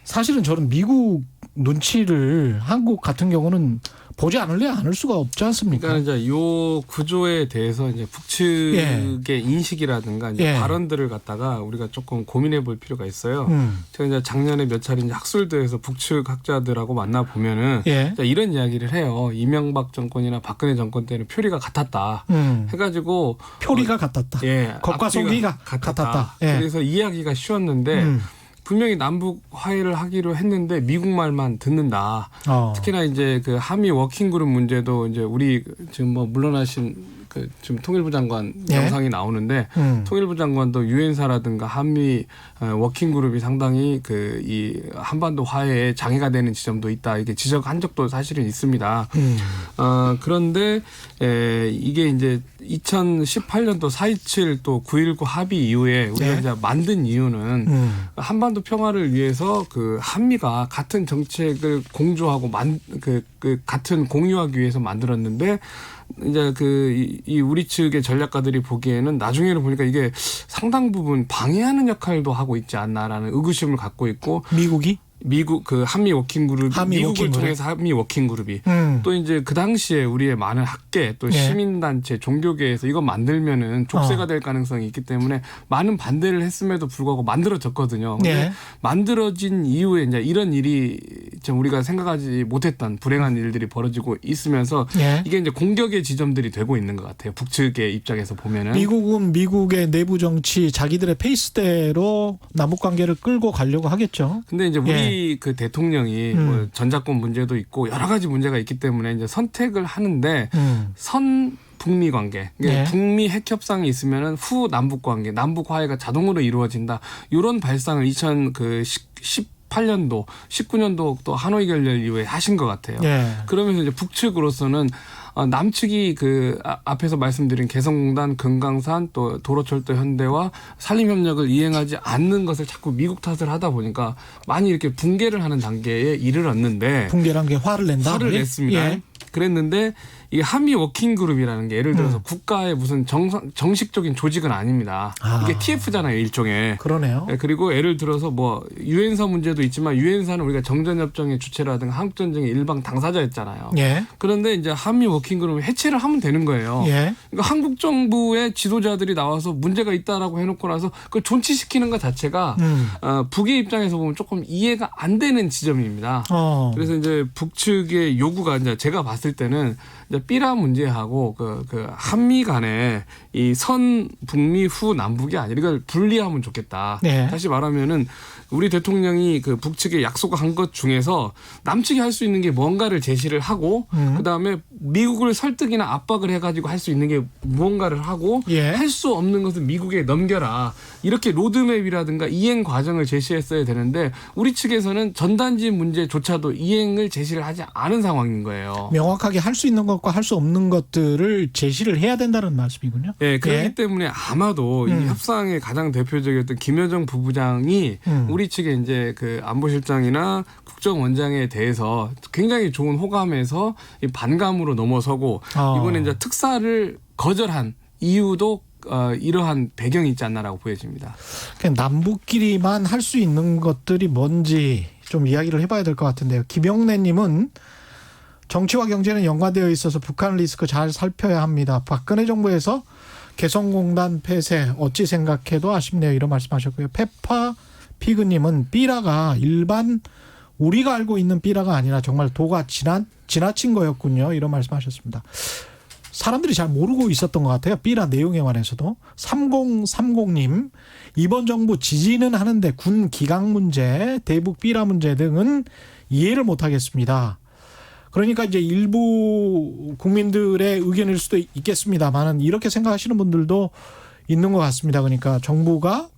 사실은 저는 미국 눈치를 한국 같은 경우는 보지 않을 수가 없지 않습니까? 그러니까 이제 요 구조에 대해서 이제 북측의 인식이라든가 이제 발언들을 갖다가 우리가 조금 고민해 볼 필요가 있어요. 제가 이제 작년에 몇 차례 이제 학술대에서 북측 학자들하고 만나 보면은 이런 이야기를 해요. 이명박 정권이나 박근혜 정권 때는 표리가 같았다. 해가지고 표리가 같았다. 겉과 속이가 같았다. 그래서 이해하기가 쉬웠는데. 분명히 남북 화해를 하기로 했는데 미국 말만 듣는다. 특히나 이제 그 한미 워킹그룹 문제도 이제 우리 지금 뭐 물러나신 지금 통일부 장관 영상이 나오는데 통일부 장관도 유엔사라든가 한미 워킹그룹이 상당히 이 한반도 화해에 장애가 되는 지점도 있다. 이게 지적한 적도 사실은 있습니다. 그런데 이게 이제 2018년도 4.27 또 9.19 합의 이후에 우리가 이제 만든 이유는 한반도 평화를 위해서 그 한미가 같은 정책을 공조하고 같은 공유하기 위해서 만들었는데 이제 이 우리 측의 전략가들이 보기에는 나중에는 보니까 이게 상당 부분 방해하는 역할도 하고 있지 않나라는 의구심을 갖고 있고 미국 그 한미 워킹그룹 미국을 통해서 한미 워킹그룹이 또 이제 그 당시에 우리의 많은 학계 또 시민단체 종교계에서 이거 만들면은 족쇄가 될 가능성이 있기 때문에 많은 반대를 했음에도 불구하고 만들어졌거든요. 근데 만들어진 이후에 이제 이런 일이 좀 우리가 생각하지 못했던 불행한 일들이 벌어지고 있으면서 이게 이제 공격의 지점들이 되고 있는 것 같아요. 북측의 입장에서 보면은 미국은 미국의 내부 정치 자기들의 페이스대로 남북 관계를 끌고 가려고 하겠죠. 근데 이제 우리 그 대통령이 뭐 전작권 문제도 있고 여러 가지 문제가 있기 때문에 이제 선택을 하는데 북미 관계, 북미 핵 협상이 있으면은 후 남북 관계, 남북 화해가 자동으로 이루어진다. 이런 발상을 2018년도, 19년도 또 하노이 결렬 이후에 하신 것 같아요. 그러면서 이제 북측으로서는 남측이 앞에서 말씀드린 개성공단, 금강산 또 도로철도 현대와 산림협력을 이행하지 않는 것을 자꾸 미국 탓을 하다 보니까 많이 이렇게 붕괴를 하는 단계에 이르렀는데 붕괴란 게 화를 냈습니다. 그랬는데 이 한미 워킹그룹이라는 게 예를 들어서 국가의 무슨 정식적인 조직은 아닙니다. 이게 TF잖아요, 일종의. 그러네요. 그리고 예를 들어서 뭐 유엔사 문제도 있지만 유엔사는 우리가 정전협정의 주체라든가 한국전쟁의 일방 당사자였잖아요. 그런데 이제 한미 워킹그룹을 해체를 하면 되는 거예요. 그러니까 한국 정부의 지도자들이 나와서 문제가 있다라고 해놓고 나서 그걸 존치시키는 것 자체가 북의 입장에서 보면 조금 이해가 안 되는 지점입니다. 그래서 이제 북측의 요구가 이제 제가 봤을 때는 이제 삐라 문제하고 한미 간에 이 선 북미 후 남북이 아니라 이걸 분리하면 좋겠다. 다시 말하면은 우리 대통령이 그 북측에 약속한 것 중에서 남측이 할 수 있는 게 뭔가를 제시를 하고 그다음에 미국을 설득이나 압박을 해가지고 할 수 있는 게 무언가를 하고 할 수 없는 것은 미국에 넘겨라. 이렇게 로드맵이라든가 이행 과정을 제시했어야 되는데 우리 측에서는 전단지 문제조차도 이행을 제시를 하지 않은 상황인 거예요. 명확하게 할 수 있는 건 것과 할 수 없는 것들을 제시를 해야 된다는 말씀이군요. 예, 그렇기 예. 때문에 아마도 이 협상의 가장 대표적이었던 김여정 부부장이 우리 측의 이제 그 안보실장이나 국정원장에 대해서 굉장히 좋은 호감에서 이 반감으로 넘어서고 이번에 이제 특사를 거절한 이유도 이러한 배경이 있지 않나라고 보여집니다. 그냥 남북끼리만 할 수 있는 것들이 뭔지 좀 이야기를 해봐야 될 것 같은데요. 김영래님은 정치와 경제는 연관되어 있어서 북한 리스크 잘 살펴야 합니다. 박근혜 정부에서 개성공단 폐쇄 어찌 생각해도 아쉽네요. 이런 말씀하셨고요. 페파 피그님은 삐라가 일반 우리가 알고 있는 삐라가 아니라 정말 도가 지나친 거였군요. 이런 말씀하셨습니다. 사람들이 잘 모르고 있었던 것 같아요. 삐라 내용에 관해서도. 3030님 이번 정부 지지는 하는데 군 기강 문제, 대북 삐라 문제 등은 이해를 못하겠습니다. 그러니까 이제 일부 국민들의 의견일 수도 있겠습니다만 이렇게 생각하시는 분들도 있는 것 같습니다. 그러니까 정부가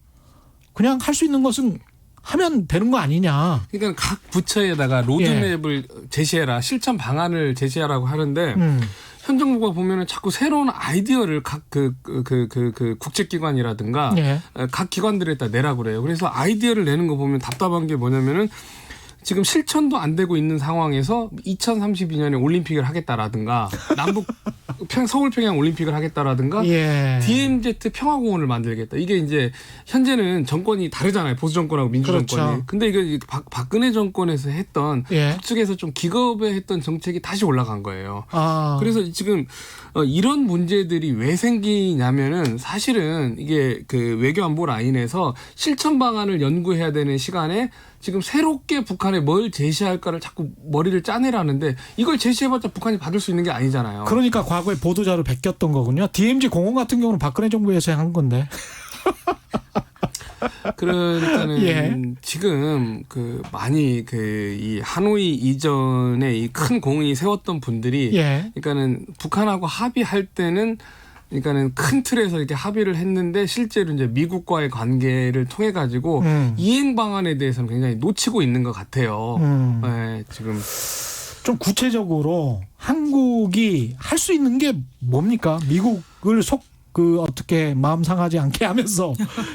그냥 할 수 있는 것은 하면 되는 거 아니냐. 그러니까 각 부처에다가 로드맵을 제시해라, 실천 방안을 제시하라고 하는데 현 정부가 보면은 자꾸 새로운 아이디어를 각 국제기관이라든가 각 기관들에다 내라고 그래요. 그래서 아이디어를 내는 거 보면 답답한 게 뭐냐면은 지금 실천도 안 되고 있는 상황에서 2032년에 올림픽을 하겠다라든가 남북 서울 평양 올림픽을 하겠다라든가 DMZ 평화공원을 만들겠다. 이게 이제 현재는 정권이 다르잖아요. 보수 정권하고 민주 정권이. 그렇죠. 근데 이거 박근혜 정권에서 했던 북측에서 좀 기겁해 했던 정책이 다시 올라간 거예요. 그래서 지금 이런 문제들이 왜 생기냐면은 사실은 이게 그 외교안보 라인에서 실천 방안을 연구해야 되는 시간에 지금 새롭게 북한에 뭘 제시할까를 자꾸 머리를 짜내라는데 이걸 제시해봤자 북한이 받을 수 있는 게 아니잖아요. 그러니까 과거에 보도자료 베꼈던 거군요. DMZ 공원 같은 경우는 박근혜 정부에서 한 건데. 그러니까는 지금 그 많이 그 이 하노이 이전에 이 큰 공이 세웠던 분들이 그러니까는 북한하고 합의할 때는 그러니까는 큰 틀에서 이렇게 합의를 했는데 실제로 이제 미국과의 관계를 통해 가지고 이행 방안에 대해서는 굉장히 놓치고 있는 것 같아요. 네, 지금 좀 구체적으로 한국이 할 수 있는 게 뭡니까? 미국을 어떻게 마음 상하지 않게 하면서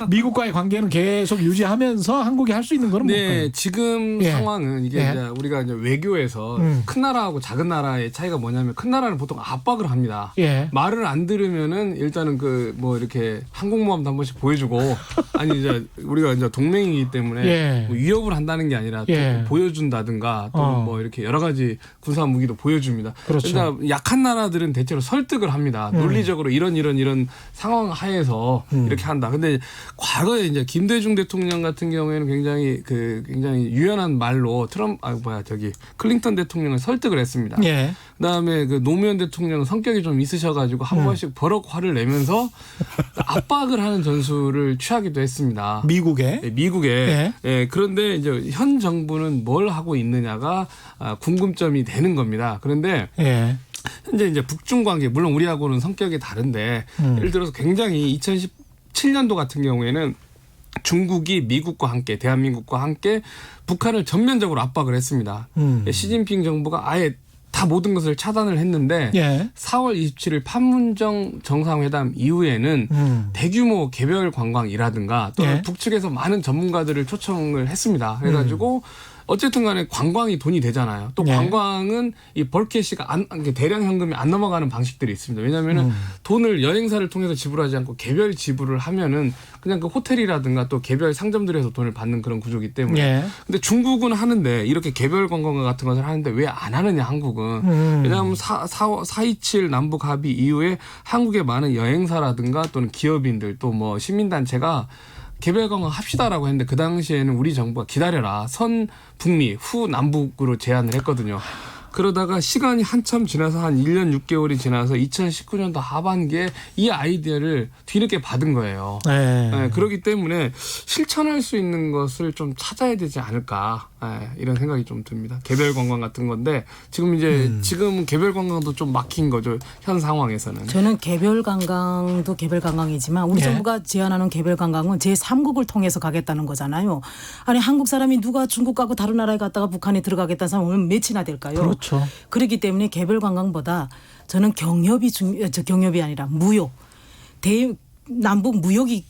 미국과의 관계는 계속 유지하면서 한국이 할 수 있는 건 뭘까요? 네, 지금 상황은 이게 이제 우리가 이제 외교에서 큰 나라하고 작은 나라의 차이가 뭐냐면 큰 나라는 보통 압박을 합니다. 말을 안 들으면은 일단은 그 뭐 이렇게 항공모함도 한 번씩 보여주고 아니 이제 우리가 이제 동맹이기 때문에 뭐 위협을 한다는 게 아니라 또 보여준다든가 또 뭐 이렇게 여러 가지 군사 무기도 보여줍니다. 그렇죠. 그러니까 약한 나라들은 대체로 설득을 합니다. 논리적으로 이런 상황 하에서 이렇게 한다. 근데 과거에 이제 김대중 대통령 같은 경우에는 굉장히 유연한 말로 클린턴 대통령을 설득을 했습니다. 그다음에 그 노무현 대통령은 성격이 좀 있으셔가지고 한 번씩 버럭 화를 내면서 압박을 하는 전술을 취하기도 했습니다. 미국에. 그런데 이제 현 정부는 뭘 하고 있느냐가 궁금점이 되는 겁니다. 그런데 현재 이제 북중 관계 물론 우리하고는 성격이 다른데 예를 들어서 굉장히 2017년도 같은 경우에는 중국이 미국과 함께 대한민국과 함께 북한을 전면적으로 압박을 했습니다. 시진핑 정부가 아예 다 모든 것을 차단을 했는데 4월 27일 판문점 정상회담 이후에는 대규모 개별 관광이라든가 또는 북측에서 많은 전문가들을 초청을 했습니다. 그래가지고 어쨌든 간에 관광이 돈이 되잖아요. 또 관광은 이 벌캐시가 대량 현금이 안 넘어가는 방식들이 있습니다. 왜냐하면은 돈을 여행사를 통해서 지불하지 않고 개별 지불을 하면은 그냥 그 호텔이라든가 또 개별 상점들에서 돈을 받는 그런 구조이기 때문에. 근데 중국은 하는데 이렇게 개별 관광 같은 것을 하는데 왜 안 하느냐 한국은. 왜냐하면 4.27 남북 합의 이후에 한국의 많은 여행사라든가 또는 기업인들 또 뭐 시민단체가 개별 관광 합시다라고 했는데 그 당시에는 우리 정부가 기다려라. 선 북미 후 남북으로 제안을 했거든요. 그러다가 시간이 한참 지나서 한 1년 6개월이 지나서 2019년도 하반기에 이 아이디어를 뒤늦게 받은 거예요. 그렇기 때문에 실천할 수 있는 것을 좀 찾아야 되지 않을까. 이런 생각이 좀 듭니다. 개별 관광 같은 건데 지금 개별 관광도 좀 막힌 거죠. 현 상황에서는. 저는 개별 관광도 개별 관광이지만 우리 예. 정부가 제안하는 개별 관광은 제3국을 통해서 가겠다는 거잖아요. 아니 한국 사람이 누가 중국 가고 다른 나라에 갔다가 북한에 들어가겠다는 사람 오늘 몇이나 될까요? 그렇죠. 그렇기 때문에 개별 관광보다 저는 경협이 아니라 무역, 남북 무역이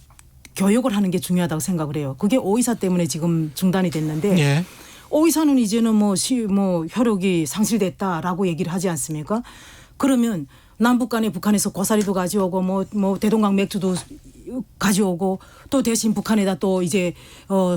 교역을 하는 게 중요하다고 생각을 해요. 그게 오이사 때문에 지금 중단이 됐는데 예. 오이사는 이제는 뭐 효력이 상실됐다라고 얘기를 하지 않습니까? 그러면 남북 간에 북한에서 고사리도 가져오고 뭐 대동강 맥주도 가져오고 또 대신 북한에다 또 이제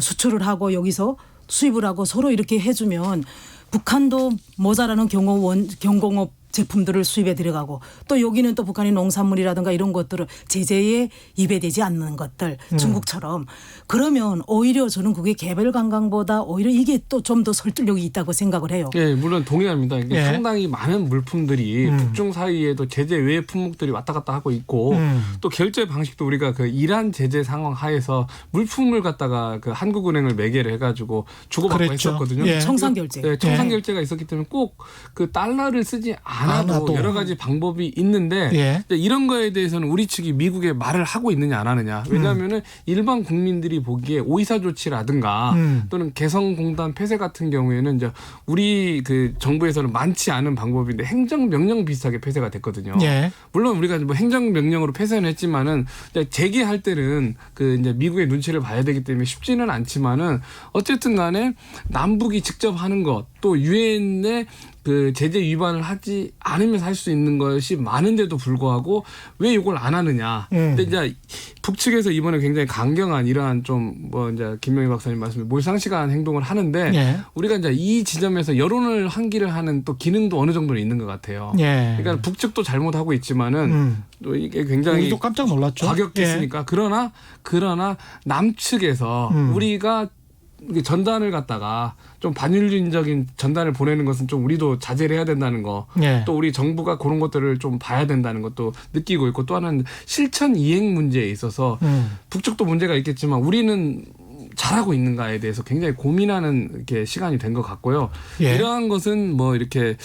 수출을 하고 여기서 수입을 하고 서로 이렇게 해주면 북한도 모자라는 경공업 제품들을 수입에 들어가고 또 여기는 또 북한의 농산물이라든가 이런 것들을 제재에 입에되지 않는 것들 중국처럼 그러면 오히려 저는 그게 개별 관광보다 오히려 이게 또 좀 더 설득력이 있다고 생각을 해요. 예, 물론 동의합니다. 이게 예. 상당히 많은 물품들이 북중 사이에도 제재 외의 품목들이 왔다 갔다 하고 있고 또 결제 방식도 우리가 그 이란 제재 상황 하에서 물품을 갖다가 그 한국은행을 매개를 해가지고 주고받고 그랬죠. 했었거든요. 예. 청산 결제. 네, 청산 결제가 있었기 때문에 꼭 그 달러를 쓰지 않아도 여러 가지 방법이 있는데 예. 이제 이런 거에 대해서는 우리 측이 미국에 말을 하고 있느냐 안 하느냐. 왜냐하면은 일반 국민들이 보기에 오이사 조치라든가 또는 개성공단 폐쇄 같은 경우에는 이제 우리 그 정부에서는 많지 않은 방법인데 행정명령 비슷하게 폐쇄가 됐거든요. 예. 물론 우리가 뭐 행정명령으로 폐쇄는 했지만은 이제 재개할 때는 그 이제 미국의 눈치를 봐야 되기 때문에 쉽지는 않지만은 어쨌든 간에 남북이 직접 하는 것 또 유엔의 그 제재 위반을 하지 않으면서 할 수 있는 것이 많은데도 불구하고 왜 이걸 안 하느냐. 근데 이제 북측에서 이번에 굉장히 강경한 이러한 좀 뭐 이제 김명희 박사님 말씀에 몰상식한 행동을 하는데 예. 우리가 이제 이 지점에서 여론을 환기를 하는 또 기능도 어느 정도는 있는 것 같아요. 예. 그러니까 북측도 잘못하고 있지만은 또 이게 굉장히 우리도 깜짝 놀랐죠. 과격했으니까 그러나 남측에서 우리가 이게 전단을 갖다가 좀 반윤리적인 전단을 보내는 것은 좀 우리도 자제를 해야 된다는 거. 예. 또 우리 정부가 그런 것들을 좀 봐야 된다는 것도 느끼고 있고 또 하나는 실천 이행 문제에 있어서 북측도 문제가 있겠지만 우리는 잘하고 있는가에 대해서 굉장히 고민하는 이렇게 시간이 된 것 같고요. 예. 이러한 것은 뭐 이렇게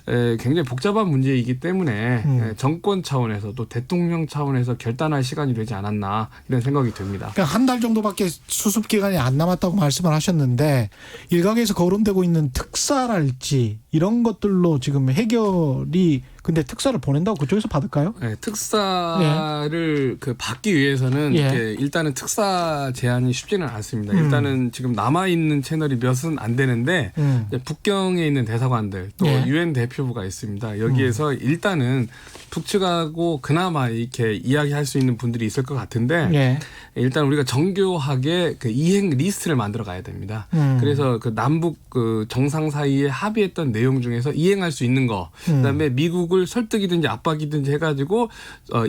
굉장히 복잡한 문제이기 때문에 정권 차원에서 또 대통령 차원에서 결단할 시간이 되지 않았나 이런 생각이 듭니다. 그러니까 한 달 정도밖에 수습 기간이 안 남았다고 말씀을 하셨는데 일각에서 거론되고 있는 특사랄지 이런 것들로 지금 해결이 근데 특사를 보낸다고 그쪽에서 받을까요? 네, 특사를 그 받기 위해서는 예. 이렇게 일단은 특사 제한이 쉽지는 않습니다. 일단은 지금 남아 있는 채널이 몇은 안 되는데 이제 북경에 있는 대사관들 또 예. 유엔 대표부가 있습니다. 여기에서 일단은 북측하고 그나마 이렇게 이야기할 수 있는 분들이 있을 것 같은데 예. 일단 우리가 정교하게 그 이행 리스트를 만들어 가야 됩니다. 그래서 그 남북 그 정상 사이에 합의했던 내용 중에서 이행할 수 있는 거, 그다음에 미국을 설득이든지 압박이든지 해가지고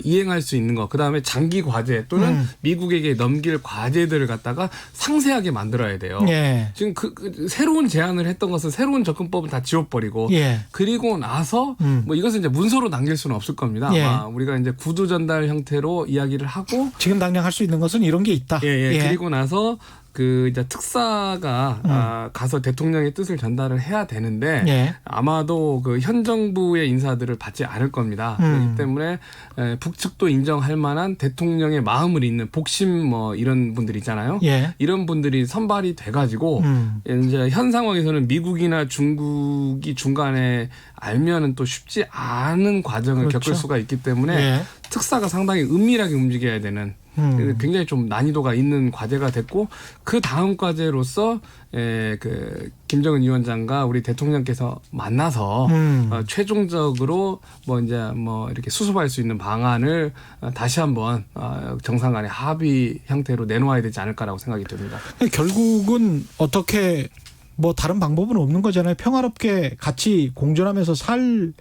이행할 수 있는 거, 그다음에 장기 과제 또는 미국에게 넘길 과제들을 갖다가 상세하게 만들어야 돼요. 예. 지금 그 새로운 제안을 했던 것은 새로운 접근법은 다 지워버리고 예. 그리고 나서 뭐 이것은 이제 문서로 남길 수는 없을 겁니다. 예. 아마 우리가 이제 구두 전달 형태로 이야기를 하고 지금 당장 할 수 있는 것은 이런 게 있다. 예. 그리고 나서 그 이제 특사가 가서 대통령의 뜻을 전달을 해야 되는데 예. 아마도 그 현 정부의 인사들을 받지 않을 겁니다. 그렇기 때문에 북측도 인정할 만한 대통령의 마음을 잇는 복심 뭐 이런 분들 있잖아요. 예. 이런 분들이 선발이 돼가지고 이제 현 상황에서는 미국이나 중국이 중간에 알면은 또 쉽지 않은 과정을 그렇죠. 겪을 수가 있기 때문에 예. 특사가 상당히 은밀하게 움직여야 되는 굉장히 좀 난이도가 있는 과제가 됐고 그 다음 과제로서 그 김정은 위원장과 우리 대통령께서 만나서 최종적으로 뭐 이제 뭐 이렇게 수습할 수 있는 방안을 다시 한번 정상 간의 합의 형태로 내놓아야 되지 않을까라고 생각이 듭니다. 결국은 어떻게 뭐 다른 방법은 없는 거잖아요. 평화롭게 같이 공존하면서 살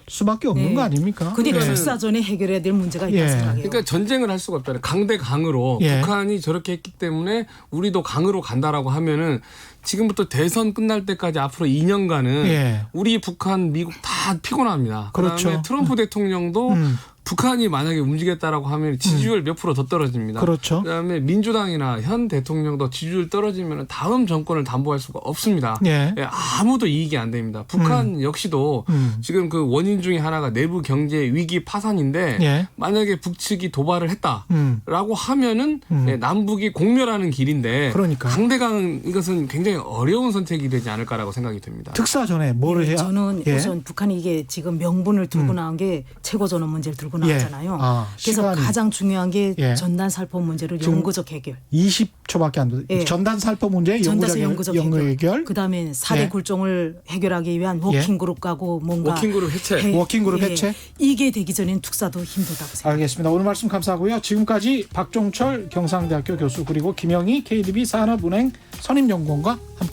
수밖에 없는 네. 거 아닙니까? 근데 예. 특사전에 해결해야 될 문제가 있다고 예. 생각해요. 그러니까 전쟁을 할 수가 없잖아요. 강대 강으로 예. 북한이 저렇게 했기 때문에 우리도 강으로 간다라고 하면은 지금부터 대선 끝날 때까지 앞으로 2년간은 예. 우리 북한 미국 다 피곤합니다. 그렇죠. 그다음에 트럼프 대통령도 북한이 만약에 움직였다라고 하면 지지율 몇 프로 더 떨어집니다. 그렇죠. 그다음에 민주당이나 현 대통령도 지지율 떨어지면 다음 정권을 담보할 수가 없습니다. 예. 예, 아무도 이익이 안 됩니다. 북한 역시도 지금 그 원인 중에 하나가 내부 경제 위기 파산인데 예. 만약에 북측이 도발을 했다라고 음. 하면은 예, 남북이 공멸하는 길인데 그러니까. 강대강 이것은 굉장히 어려운 선택이 되지 않을까라고 생각이 됩니다. 특사 전에 뭐를 해야? 저는 예. 우선 북한이 이게 지금 명분을 들고 나온 게 최고 전원 문제를 들고 나왔잖아요. 아, 그래서 시간이. 가장 중요한 게 예. 전단 살포 문제를 지금 영구적 해결. 20초밖에 안 돼. 예. 전단 살포 문제 전단서 영구적 영구적 해결. 그다음에 4대 예. 굴종을 해결하기 위한 워킹 그룹하고 뭔가 워킹그룹 해체. 워킹 그룹 해체? 이게 되기 전엔 특사도 힘들다고 생각합니다. 알겠습니다. 오늘 말씀 감사하고요. 지금까지 박종철 경상대학교 교수 그리고 김영희 KDB 산업은행 선임연구원과 함께